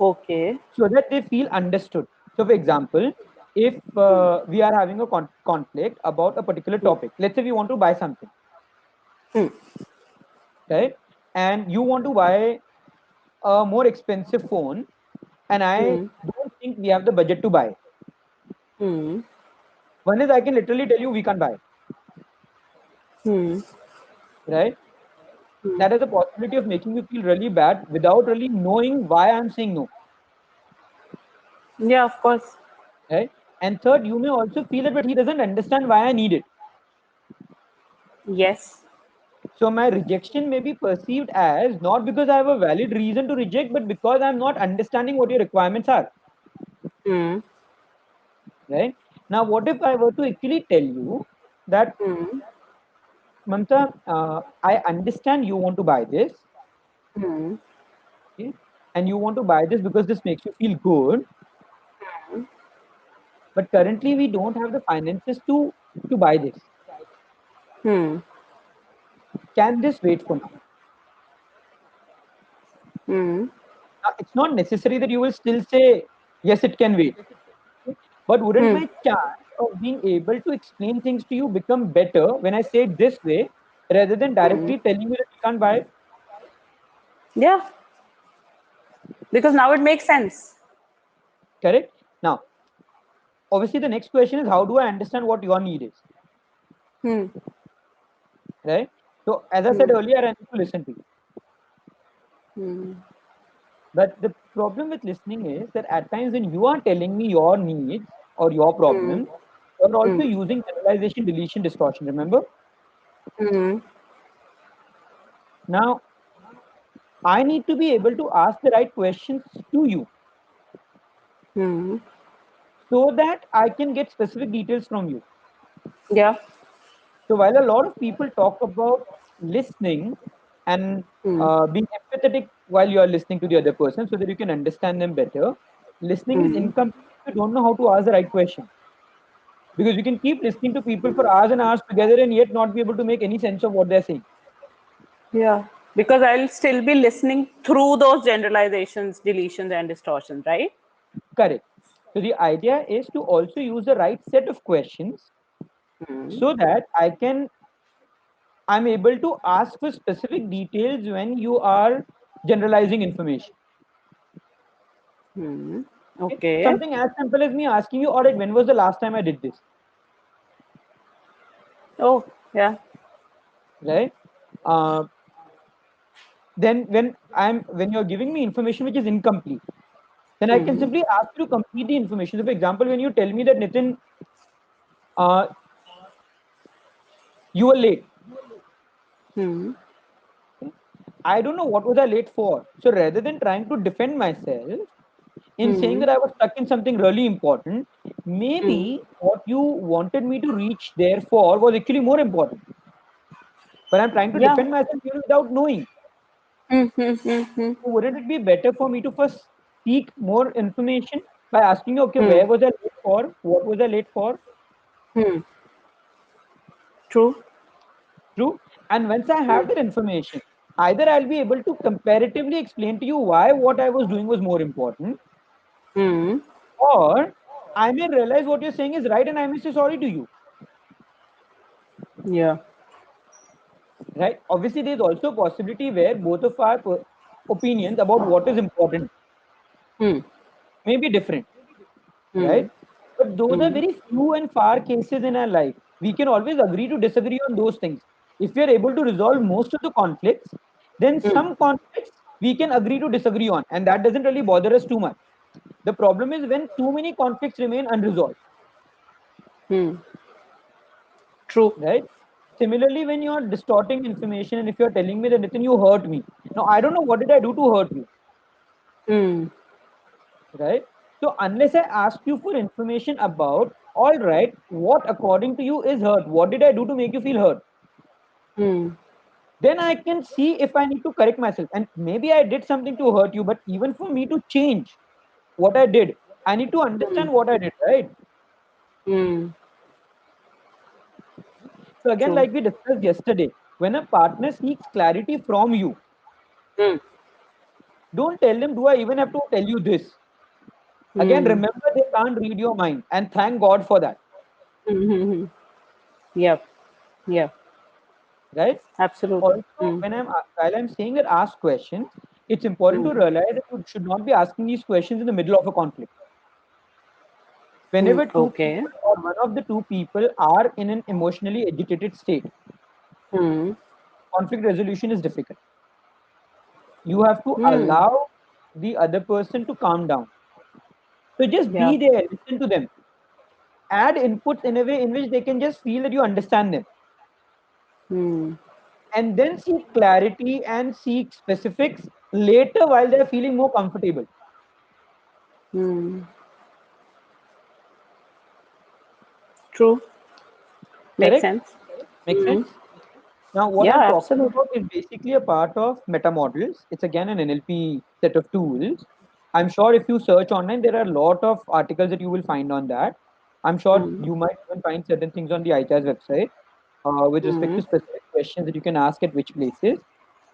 Okay. so that they feel understood. So, for example, if we are having a conflict about a particular topic, let's say we want to buy something, right? And you want to buy a more expensive phone, and I Hmm. don't think we have the budget to buy. Hmm. One is I can literally tell you we can't buy, Hmm. right? That has the possibility of making you feel really bad without really knowing why I'm saying no, Yeah, of course. right? And third, you may also feel it, but he doesn't understand why I need it. Yes. So my rejection may be perceived as not because I have a valid reason to reject, but because I'm not understanding what your requirements are. Hmm. Right? Now, what if I were to actually tell you that, Hmm. Mamta, I understand you want to buy this, Hmm. okay? And you want to buy this because this makes you feel good, but currently we don't have the finances to buy this. Hmm. Can this wait for now? Hmm. Now, it's not necessary that you will still say, yes, it can wait. But wouldn't Hmm. my chance of being able to explain things to you become better when I say it this way rather than Hmm. directly telling you that you can't buy it? Yeah, because now it makes sense. Correct? Now, obviously, the next question is how do I understand what your need is? Hmm. Right? So, as I said Hmm. earlier, I need to listen to you. Hmm. But the problem with listening is that at times when you are telling me your needs or your Hmm. problems, you're also Hmm. using generalization, deletion, distortion. Remember? Hmm. Now, I need to be able to ask the right questions to you Hmm. so that I can get specific details from you. Yeah. So while a lot of people talk about listening and Hmm. being empathetic while you are listening to the other person so that you can understand them better, listening is Hmm. incomplete if you don't know how to ask the right question. Because you can keep listening to people for hours and hours together and yet not be able to make any sense of what they're saying. Yeah. Because I'll still be listening through those generalizations, deletions, and distortions, right? Correct. So the idea is to also use the right set of questions Hmm. so that I'm able to ask for specific details when you are generalizing information. Hmm. Okay? Okay. Something as simple as me asking you, all right, when was the last time I did this? Oh, yeah. Right? Uh, then when you're giving me information which is incomplete, then I can Hmm. simply ask you to complete the information. So for example, when you tell me that Nitin, uh, you were late, Hmm. I don't know what was I late for. So rather than trying to defend myself in saying Hmm. that I was stuck in something really important, Hmm. maybe what you wanted me to reach there for was actually more important. But I'm trying to Yeah. defend myself even without knowing. Hmm. Hmm. Hmm. Hmm. So wouldn't it be better for me to first seek more information by asking you, okay, Hmm. where was I late for? What was I late for? Hmm. True. True. And once I Hmm. have that information, either I'll be able to comparatively explain to you why what I was doing was more important, Hmm. or I may realize what you're saying is right and I may say sorry to you. Yeah. Right? Obviously, there's also a possibility where both of our opinions about what is important Hmm. may be different. Hmm. Right? But those are Hmm. very few and far cases in our life. We can always agree to disagree on those things. If we are able to resolve most of the conflicts, then Hmm. some conflicts we can agree to disagree on, and that doesn't really bother us too much. The problem is when too many conflicts remain unresolved, Hmm. True. right? Similarly, when you are distorting information and if you are telling me that Nitin, you hurt me. Now, I don't know what did I do to hurt you, Hmm. right? So, unless I ask you for information about, all right, what according to you is hurt? What did I do to make you feel hurt? Hmm. Then I can see if I need to correct myself. And maybe I did something to hurt you, but even for me to change what I did, I need to Hmm. understand what I did, right? Hmm. So, again, True. like we discussed yesterday, when a partner seeks clarity from you, Hmm. don't tell them, do I even have to tell you this? Again, Hmm. remember they can't read your mind, and thank God for that, Hmm. Hmm. Hmm. Yep. Yep. right? Absolutely. Also, Hmm. while I'm saying that ask questions, it's important to Hmm. realize that you should not be asking these questions in the middle of a conflict. Hmm. Whenever two Okay. people or one of the two people are in an emotionally agitated state, Hmm. conflict resolution is difficult. You have to Hmm. allow the other person to calm down. So just Yeah. be there, listen to them, add inputs in a way in which they can just feel that you understand them. Hmm. and then seek clarity and seek specifics later while they're feeling more comfortable. Hmm. True. Makes Correct? sense. Make Hmm. sense? Now, what Yeah, I'm talking absolutely. about is basically a part of meta models. It's again an NLP set of tools. I'm sure if you search online, there are a lot of articles that you will find on that. I'm sure Hmm. you might even find certain things on the ICHARS website with respect Hmm. to specific questions that you can ask at which places.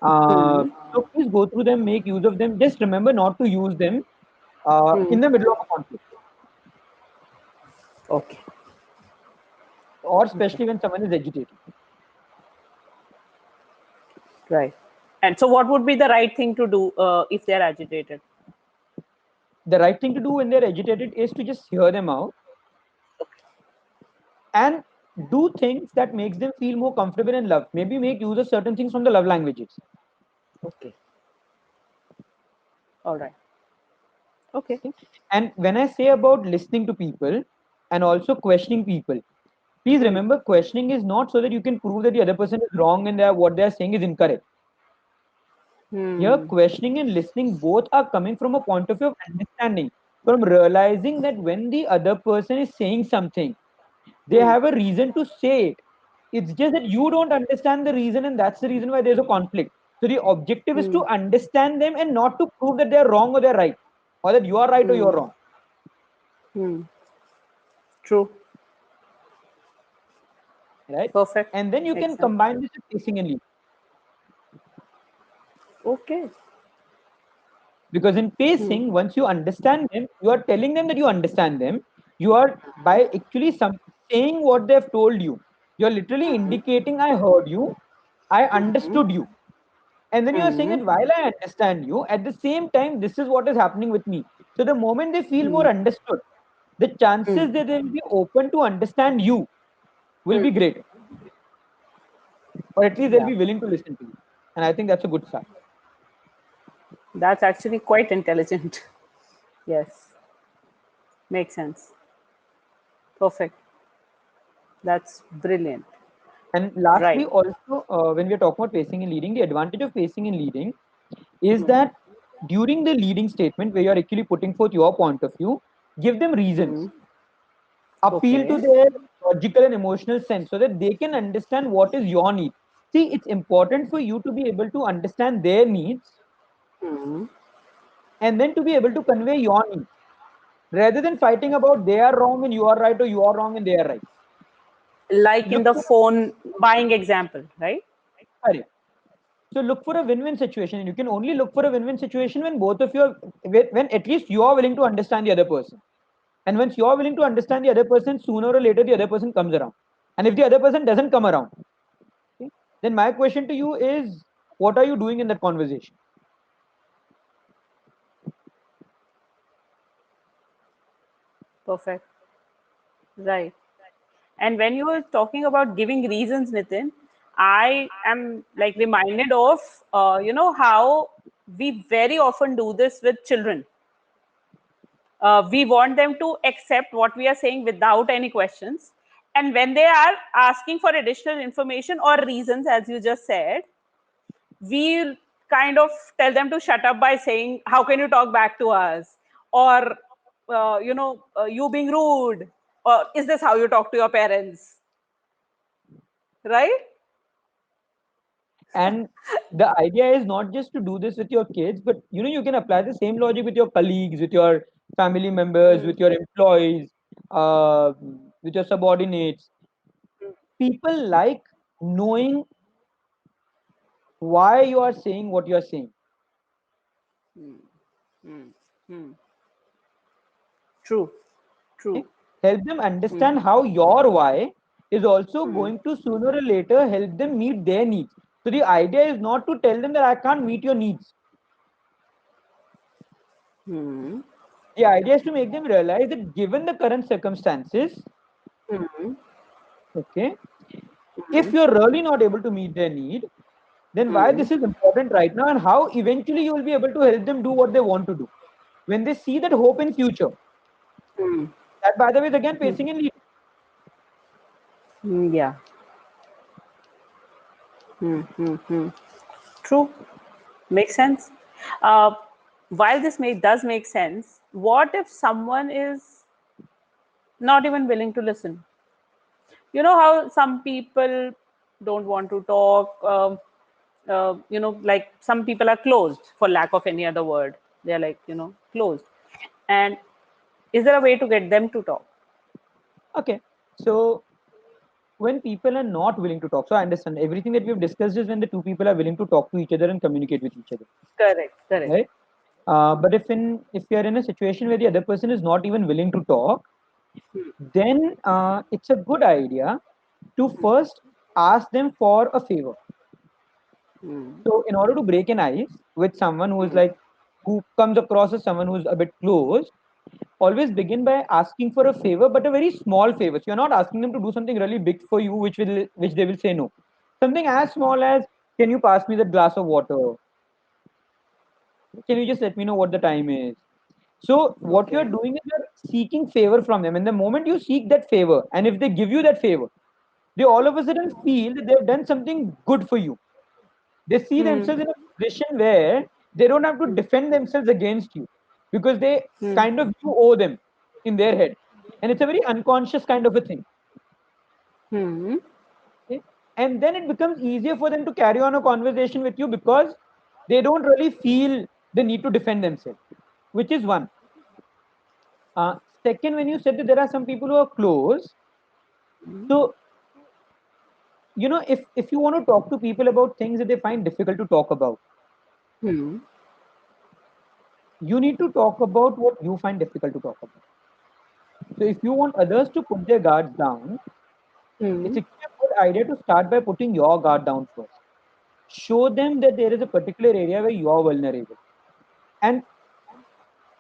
Uh, Hmm. so please go through them, make use of them. Just remember not to use them Hmm. in the middle of a conflict, Okay. or Okay. especially when someone is agitated. Right. And so, what would be the right thing to do if they're agitated? The right thing to do when they're agitated is to just hear them out and do things that makes them feel more comfortable and love. Maybe make use of certain things from the love languages. Okay. All right. Okay. Okay? And when I say about listening to people and also questioning people, please Hmm. remember questioning is not so that you can prove that the other person is wrong and that what they are saying is incorrect. Here, Hmm. questioning and listening both are coming from a point of view of understanding, from realizing that when the other person is saying something, they Hmm. have a reason to say it. It's just that you don't understand the reason, and that's the reason why there's a conflict. So the objective is Hmm. to understand them and not to prove that they're wrong or they're right, or that you are right or you're Hmm. wrong. Hmm. True. Right? Perfect. And then you Makes can sense. combine this with pacing and leading. Okay. Because in Hmm. pacing, once you understand them, you are telling them that you understand them. You are by actually saying what they've told you. You're literally indicating, I heard you, I understood you. And then you are saying Hmm. that while I understand you, at the same time, this is what is happening with me. So the moment they feel Hmm. more understood, the Hmm. chances that they will be open to understand you will Hmm. be great, or at least they'll Yeah. be willing to listen to you. And I think that's a good start. That's actually quite intelligent. Yes. Makes sense. Perfect. That's brilliant. And lastly, Right. also, when we are talking about pacing and leading, the advantage of pacing and leading is Hmm. that during the leading statement, where you're actually putting forth your point of view, give them Hmm. reasons, appeal to Okay. their logical and emotional sense so that they can understand what is your need. See, it's important for you to be able to understand their needs Hmm. and then to be able to convey your needs rather than fighting about they are wrong and you are right or you are wrong and they are right. Like in Look the for phone buying example, right? correct. So look for a win-win situation, and you can only look for a win-win situation when both of you are, when at least you are willing to understand the other person. And once you are willing to understand the other person, sooner or later the other person comes around. And if the other person doesn't come around, okay, then my question to you is, what are you doing in that conversation? Perfect. Right. And when you were talking about giving reasons, Nitin, I am like reminded of, how we very often do this with children. We want them to accept what we are saying without any questions. And when they are asking for additional information or reasons, as you just said, we kind of tell them to shut up by saying, how can you talk back to us? Or, you being rude. Or is this how you talk to your parents? Right? And the idea is not just to do this with your kids, but you can apply the same logic with your colleagues, with your family members, with your employees, uh, with your subordinates. People like knowing why you are saying what you are saying. True. True. Okay? Help them understand how your why is also Hmm. going to sooner or later help them meet their needs. So the idea is not to tell them that I can't meet your needs. Hmm. The idea is to make them realize that given the current circumstances, okay, if you're really not able to meet their need, then why Hmm. this is important right now and how eventually you will be able to help them do what they want to do. When they see that hope in future, Hmm. that by the way is again pacing and leading. Hmm. Yeah. Hmm. True. Makes sense. Uh, while this does make sense, what if someone is not even willing to listen? You know how some people don't want to talk, like some people are closed for lack of any other word. They're like, closed. And is there a way to get them to talk? Okay. So when people are not willing to talk, so I understand everything that we've discussed is when the two people are willing to talk to each other and communicate with each other, Correct, correct. right? But if you're in a situation where the other person is not even willing to talk, then it's a good idea to first ask them for a favor. Hmm. So in order to break an ice with someone who is like, who comes across as someone who's a bit close, always begin by asking for a favor, but a very small favor. So you're not asking them to do something really big for you, which they will say no. Something as small as, can you pass me that glass of water? Can you just let me know what the time is? So what you're Okay. doing is you're seeking favor from them. And the moment you seek that favor, and if they give you that favor, they all of a sudden feel that they've done something good for you. They see Hmm. themselves in a position where they don't have to defend themselves against you because they Hmm. kind of you owe them in their head. And it's a very unconscious kind of a thing. Hmm. Okay? And then it becomes easier for them to carry on a conversation with you because they don't really feel the need to defend themselves, which is one. Uh, Second, when you said that there are some people who are close, so if you want to talk to people about things that they find difficult to talk about, Hmm. you need to talk about what you find difficult to talk about. So if you want others to put their guards down, it's Hmm. actually a good idea to start by putting your guard down first. Show them that there is a particular area where you are vulnerable and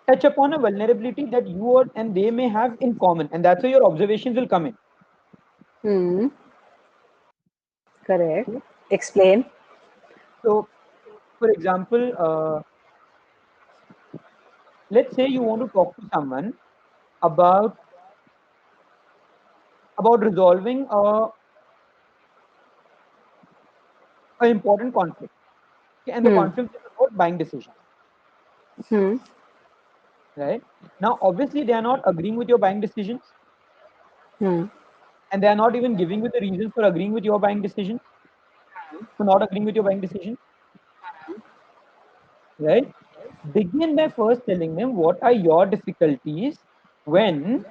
touch upon a vulnerability that and they may have in common. And that's where your observations will come in. Hmm. Correct. Explain. So, for example, let's say you want to talk to someone about resolving an important conflict. Okay, and the Hmm. conflict is about buying decisions, Hmm. right? Now, obviously, they are not agreeing with your buying decisions, Hmm. and they are not even giving you the reasons for agreeing with your buying decisions, for not agreeing with your buying decisions, right? Begin by first telling them what are your difficulties when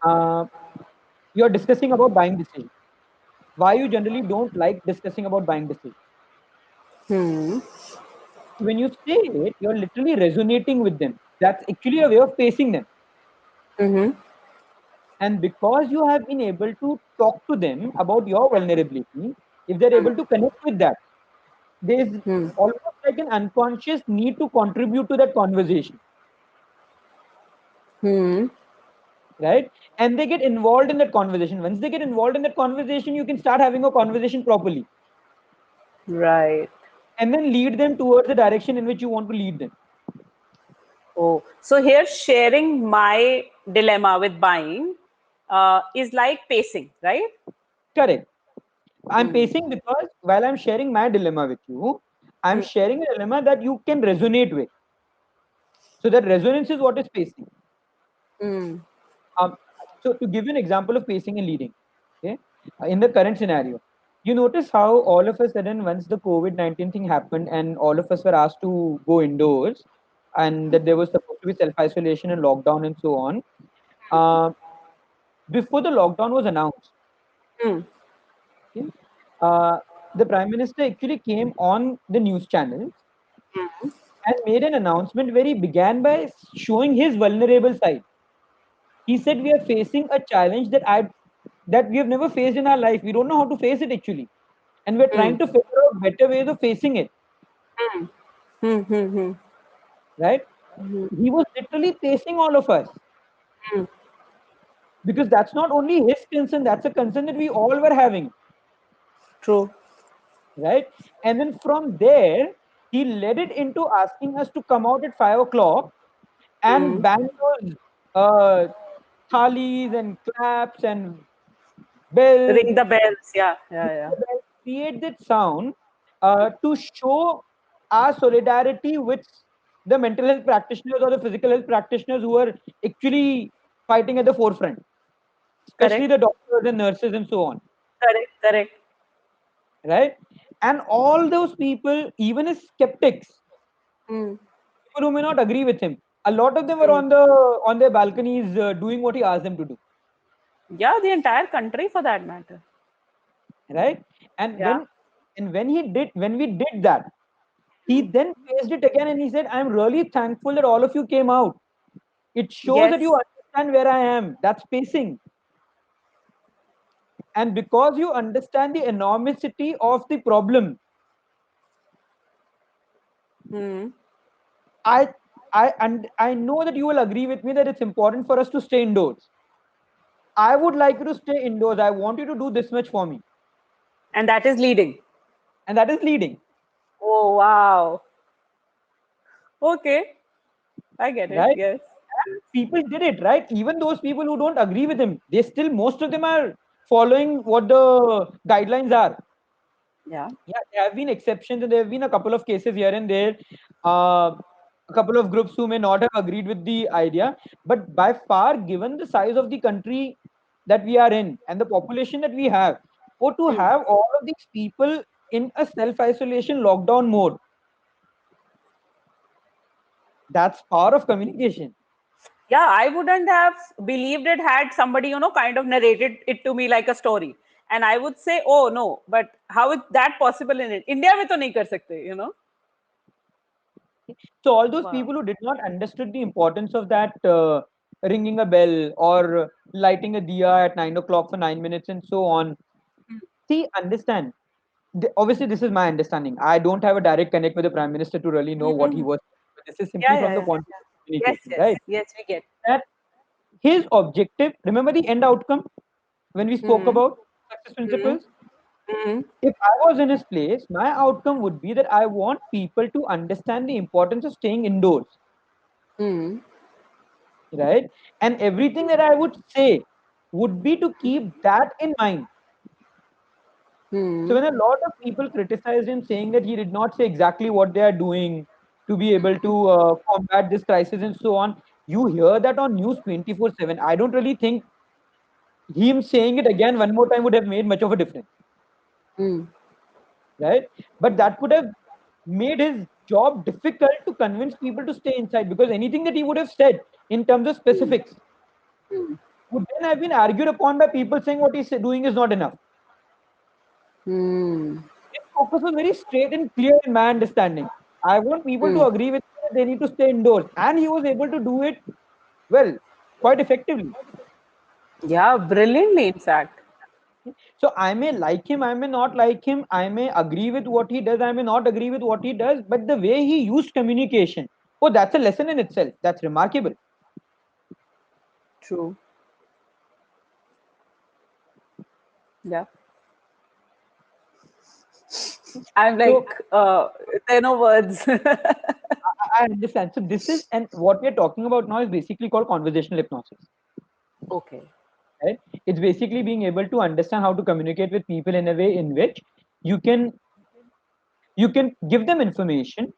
uh, you're discussing about buying decisions. Why you generally don't like discussing about buying decisions. Hmm. When you say it, you're literally resonating with them. That's actually a way of pacing them. Hmm. And because you have been able to talk to them about your vulnerability, if they're able to connect with that, there's Hmm. almost like an unconscious need to contribute to that conversation, Hmm. right? And they get involved in that conversation. Once they get involved in that conversation, you can start having a conversation properly Right. and then lead them towards the direction in which you want to lead them. Oh, so here sharing my dilemma with buying is like pacing, right? Correct. I'm Hmm. pacing because while I'm sharing my dilemma with you, I'm Hmm. sharing a dilemma that you can resonate with. So that resonance is what is pacing. Hmm. Um, so to give you an example of pacing and leading, okay, in the current scenario, you notice how all of a sudden once the COVID-19 thing happened and all of us were asked to go indoors, and that there was supposed to be self isolation and lockdown and so on. Uh, Before the lockdown was announced, Hmm. okay, uh, the prime minister actually came on the news channels and made an announcement where he began by showing his vulnerable side. He said we are facing a challenge that we have never faced in our life. We don't know how to face it actually, and we're Hmm. trying to figure out better ways of facing it. Hmm. Hmm. Hmm. Right? He was literally facing all of us because that's not only his concern; that's a concern that we all were having. True. Right? And then from there, he led it into asking us to come out at 5 o'clock and Hmm. bang those uh, thalis and claps and bells, Ring the bells. Yeah. Yeah. Yeah. create that sound to show our solidarity with the mental health practitioners or the physical health practitioners who are actually fighting at the forefront, especially Correct. the doctors and nurses and so on, Correct. Correct. right? And all those people, even as skeptics, Mm. people who may not agree with him, a lot of them were Mm. on their balconies doing what he asked them to do, Yeah, the entire country for that matter. right? And Yeah. when we did that, he then faced it again and he said, "I'm really thankful that all of you came out. It shows that you Yes. understand where I am." That's pacing. And because you understand the enormity of the problem, Mm. I I know that you will agree with me that it's important for us to stay indoors. I would like you to stay indoors. I want you to do this much for me. And that is leading. And that is leading, Oh, wow. Okay. I get it. right? Yes. And people did it, right? Even those people who don't agree with him, they still, most of them are following what the guidelines are. Yeah. Yeah, there have been exceptions, and there have been a couple of cases here and there. Uh, a couple of groups who may not have agreed with the idea, but by far, given the size of the country that we are in and the population that we have, or to Mm. have all of these people in a self-isolation lockdown mode, that's power of communication. Yeah, I wouldn't have believed it had somebody, kind of narrated it to me like a story. And I would say, oh no, but how is that possible in it? India mein to nahi kar sakte. So all those Wow. people who did not understood the importance of that ringing a bell or lighting a diya at 9 o'clock for 9 minutes and so on, see, understand. Obviously, this is my understanding. I don't have a direct connect with the prime minister to really know what he Mhm. was. This is Yeah, simply yeah, from the yeah. point of Yes, communication, yes, right? yes, we get. That his objective. Remember the end outcome when we spoke Mm-hmm. about success principles. Mm-hmm. If I was in his place, my outcome would be that I want people to understand the importance of staying indoors, Mm-hmm. right? And everything that I would say would be to keep that in mind. So Mm-hmm. when a lot of people criticized him, saying that he did not say exactly what they are doing to be able to combat this crisis and so on, you hear that on news 24/7. I don't really think him saying it again one more time would have made much of a difference, Mm-hmm. right? But that could have made his job difficult to convince people to stay inside, because anything that he would have said in terms of specifics would then have been argued upon by people saying what he's doing is not enough. Mm-hmm. His focus was very straight and clear in my understanding. I want people to agree with me that they need to stay indoors, and he was able to do it well, quite effectively. Yeah, brilliantly, in fact. So I may like him, I may not like him, I may agree with what he does, I may not agree with what he does, but the way he used communication, oh, that's a lesson in itself. That's remarkable. True. Yeah. I'm So like, there are no words. I understand. So this is, and what we're talking about now is basically called conversational hypnosis. Okay. Right? It's basically being able to understand how to communicate with people in a way in which you can you can give them information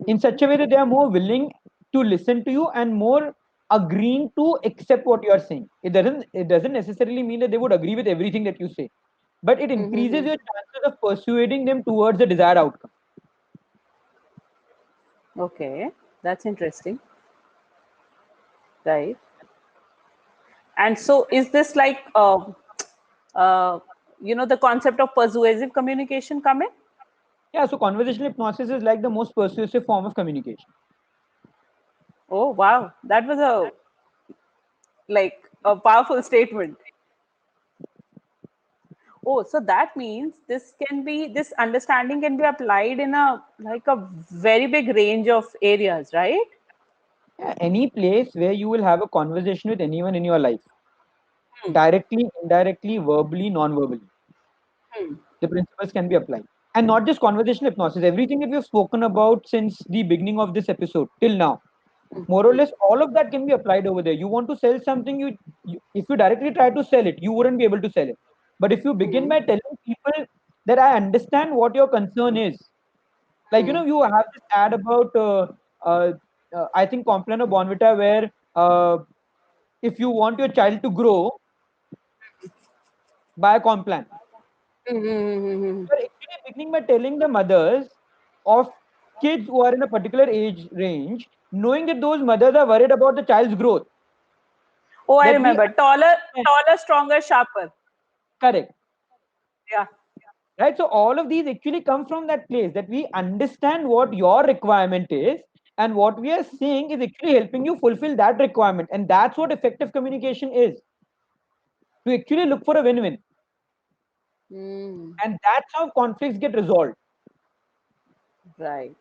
in such a way that they are more willing to listen to you and more agreeing to accept what you are saying. It doesn't necessarily mean that they would agree with everything that you say, but it increases your chances of persuading them towards the desired outcome. Okay. That's interesting. Right. And so, is this like, uh, the concept of persuasive communication come in? Yeah, so conversational hypnosis is like the most persuasive form of communication. Oh, wow. That was a powerful statement. Oh, so that means this understanding can be applied in a very big range of areas, right? Yeah, any place where you will have a conversation with anyone in your life, Hmm. directly, indirectly, verbally, non-verbally, Hmm. the principles can be applied. And not just conversational hypnosis, everything that we've spoken about since the beginning of this episode till now, more or less all of that can be applied over there. You want to sell something, if you directly try to sell it, you wouldn't be able to sell it. But if you begin Hmm. by telling people that I understand what your concern is. Like, Hmm. you have this ad about, uh, I think Complan or Bonvita, where if you want your child to grow, buy a Complan. Mm-hmm. You're actually beginning by telling the mothers of kids who are in a particular age range, knowing that those mothers are worried about the child's growth, Oh, I that we remember. Taller, understand. taller, stronger, sharper. Correct. Yeah. Right. So all of these actually come from that place that we understand what your requirement is, and what we are saying is actually helping you fulfill that requirement. And that's what effective communication is, to actually look for a win-win. Mm, And that's how conflicts get resolved. right.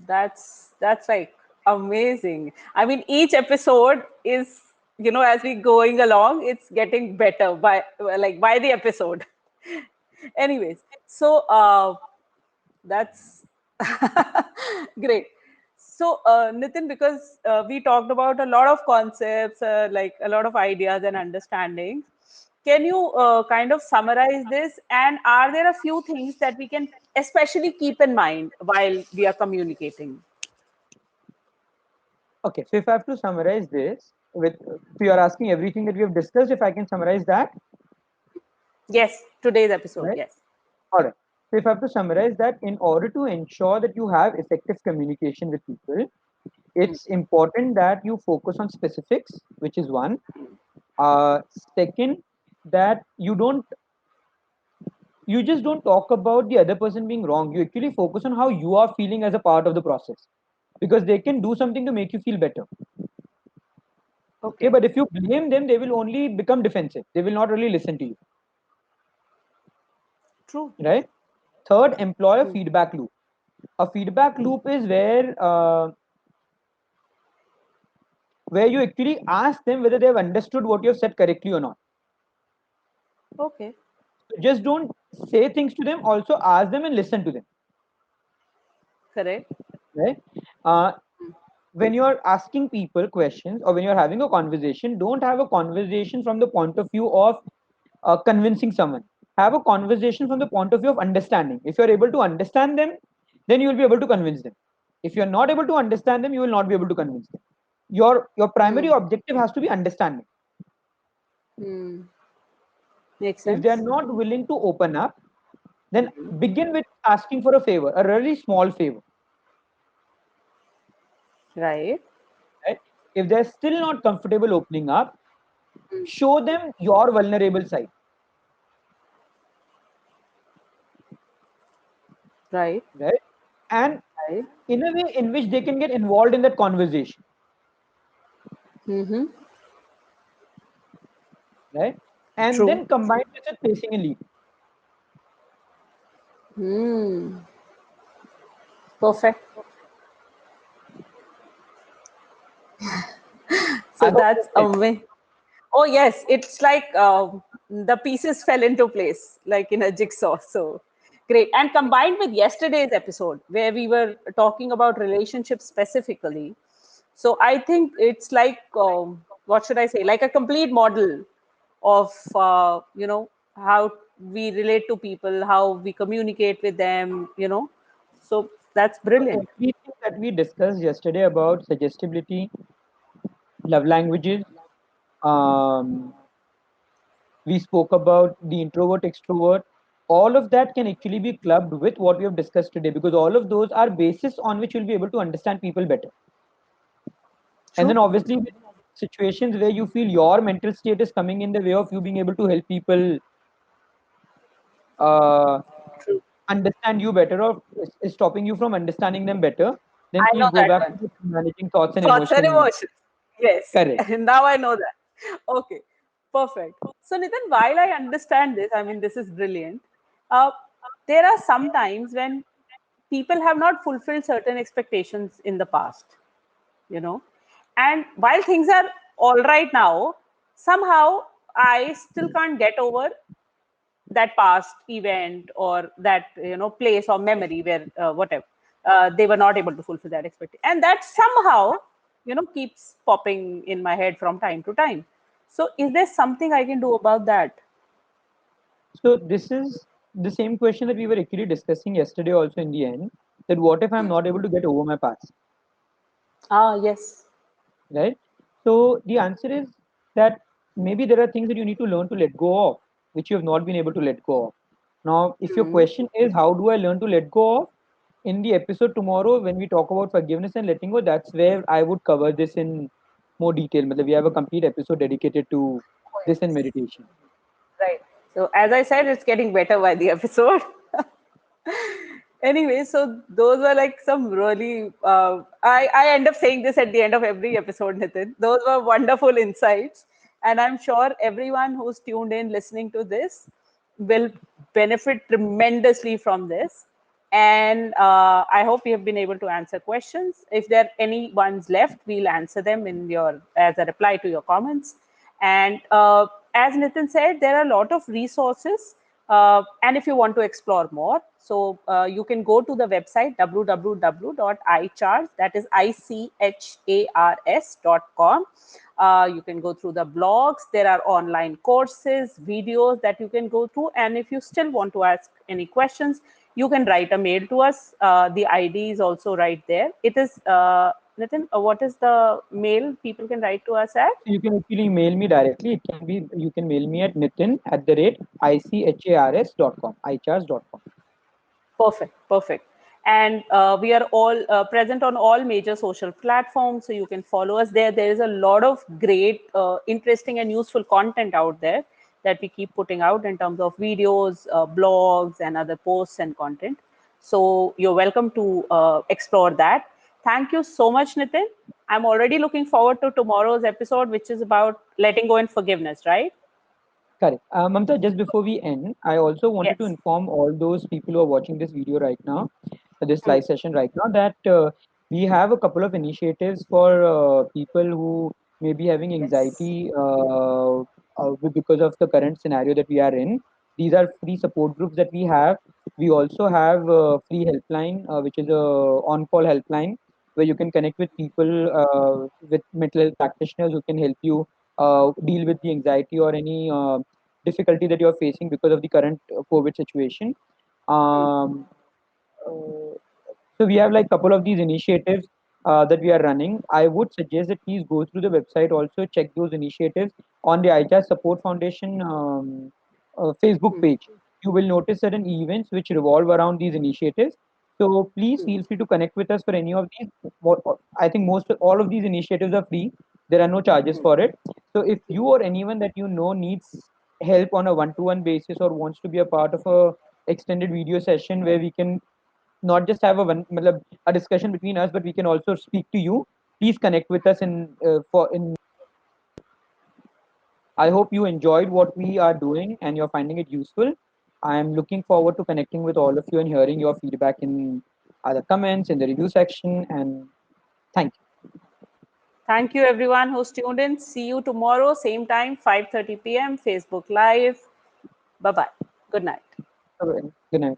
That's like amazing. I mean, each episode is, as we going along, it's getting better by the episode. Anyways, so that's great. So, Nitin, because we talked about a lot of concepts, like a lot of ideas and understandings, can you kind of summarize this? And are there a few things that we can especially keep in mind while we are communicating? Okay, so if I have to summarize this with, so you're asking everything that we have discussed, if I can summarize that, Yes, today's episode. right? Yes. All right. So if I have to summarize that, in order to ensure that you have effective communication with people, it's important that you focus on specifics, which is one. Second, that you just don't talk about the other person being wrong. You actually focus on how you are feeling as a part of the process, because they can do something to make you feel better. Okay, Okay. but if you blame them, they will only become defensive. They will not really listen to you, True. right? Third, employ a Hmm. feedback loop. A feedback loop is where you actually ask them whether they have understood what you have said correctly or not. Okay. So just don't say things to them. Also ask them and listen to them, Correct. right? Uh, when you're asking people questions, or when you're having a conversation, don't have a conversation from the point of view of convincing someone. Have a conversation from the point of view of understanding. If you're able to understand them, then you will be able to convince them. If you're not able to understand them, you will not be able to convince them. Your primary Hmm. objective has to be understanding. Hmm. Makes If they are sense. not willing to open up, then begin with asking for a favor, a really small favor, Right. right? If they're still not comfortable opening up, show them your vulnerable side, Right. right? And Right. in a way in which they can get involved in that conversation, Mm-hmm. right? And True. then combine this with placing a lead. Hmm. Perfect. So I hope that's that helps. amazing. Oh yes, it's like the pieces fell into place, like in a jigsaw. So great. And combined with yesterday's episode, where we were talking about relationships specifically, so I think it's like what should I say? Like a complete model of how we relate to people, how we communicate with them. So that's So brilliant. everything that we discussed yesterday about suggestibility, love languages, um, we spoke about the introvert extrovert, all of that can actually be clubbed with what we have discussed today, because all of those are basis on which you'll be able to understand people better. And then True. obviously with situations where you feel your mental state is coming in the way of you being able to help people uh, True. understand you better, or is stopping you from understanding them better, then I please know go that back to one. the managing thoughts and Thoughts and emotion. emotions. Yes. Correct. Now I know that. Okay. Perfect. So, Nitin, while I understand this, I mean, this is brilliant. Uh, there are some times when people have not fulfilled certain expectations in the past, you know. And while things are all right now, somehow I still can't get over that past event or that place or memory where whatever they were not able to fulfill that expectation, and that somehow keeps popping in my head from time to time. So is there something I can do about that? So this is the same question that we were actually discussing yesterday also in the end, that what if I'm not able to get over my past, Ah, yes. right? So the answer is that maybe there are things that you need to learn to let go of, which you have not been able to let go of. Now, if your Hmm. question is how do I learn to let go of, in the episode tomorrow when we talk about forgiveness and letting go, that's where I would cover this in more detail. Matlab, we have a complete episode dedicated to Oh, this and yes. meditation. Right. So as I said, it's getting better by the episode. Anyway, so those were like some really I end up saying this at the end of every episode, Nitin. Those were wonderful insights, and I'm sure everyone who's tuned in listening to this will benefit tremendously from this. And I hope we have been able to answer questions. If there are any ones left, we'll answer them in your as a reply to your comments. And as Nitin said, there are a lot of resources. And if you want to explore more, so you can go to the website www.ichars, that is ICHARS.com. You can go through the blogs. There are online courses, videos that you can go through. And if you still want to ask any questions, you can write a mail to us. The ID is also right there. It is, Nitin, what is the mail people can write to us at? So you can actually mail me directly. It can be you can mail me at nitin@ichars.com, ichars.com. Perfect, perfect. And we are all present on all major social platforms, so you can follow us there. There is a lot of great, interesting, and useful content out there that we keep putting out in terms of videos, blogs, and other posts and content. So you're welcome to explore that. Thank you so much, Nitin. I'm already looking forward to tomorrow's episode, which is about letting go and forgiveness, right? Correct. Mamta, just before we end, I also wanted to Yes. inform all those people who are watching this video right now, this Hmm. live session right now, that we have a couple of initiatives for people who may be having Yes. anxiety because of the current scenario that we are in. These are free support groups that we have. We also have a free helpline, which is a on-call helpline where you can connect with people, with mental health practitioners who can help you deal with the anxiety or any difficulty that you're facing because of the current COVID situation. Um, uh, so we have like couple of these initiatives that we are running. I would suggest that please go through the website, also check those initiatives on the ICHARS Support Foundation Facebook Hmm. page. You will notice certain events which revolve around these initiatives. So please Hmm. feel free to connect with us for any of these. I think most all of these initiatives are free. There are no charges Hmm. for it. So if you or anyone that you know needs help on a one-to-one basis or wants to be a part of a extended video session where we can not just have a matlab, a discussion between us, but we can also speak to you. Please connect with us in. I hope you enjoyed what we are doing and you're finding it useful. I am looking forward to connecting with all of you and hearing your feedback in other comments in the review section. And thank Thank you, everyone who's tuned in. See you tomorrow, same time, 5:30 p.m., Facebook Live. Bye bye. Good night. you. Good night.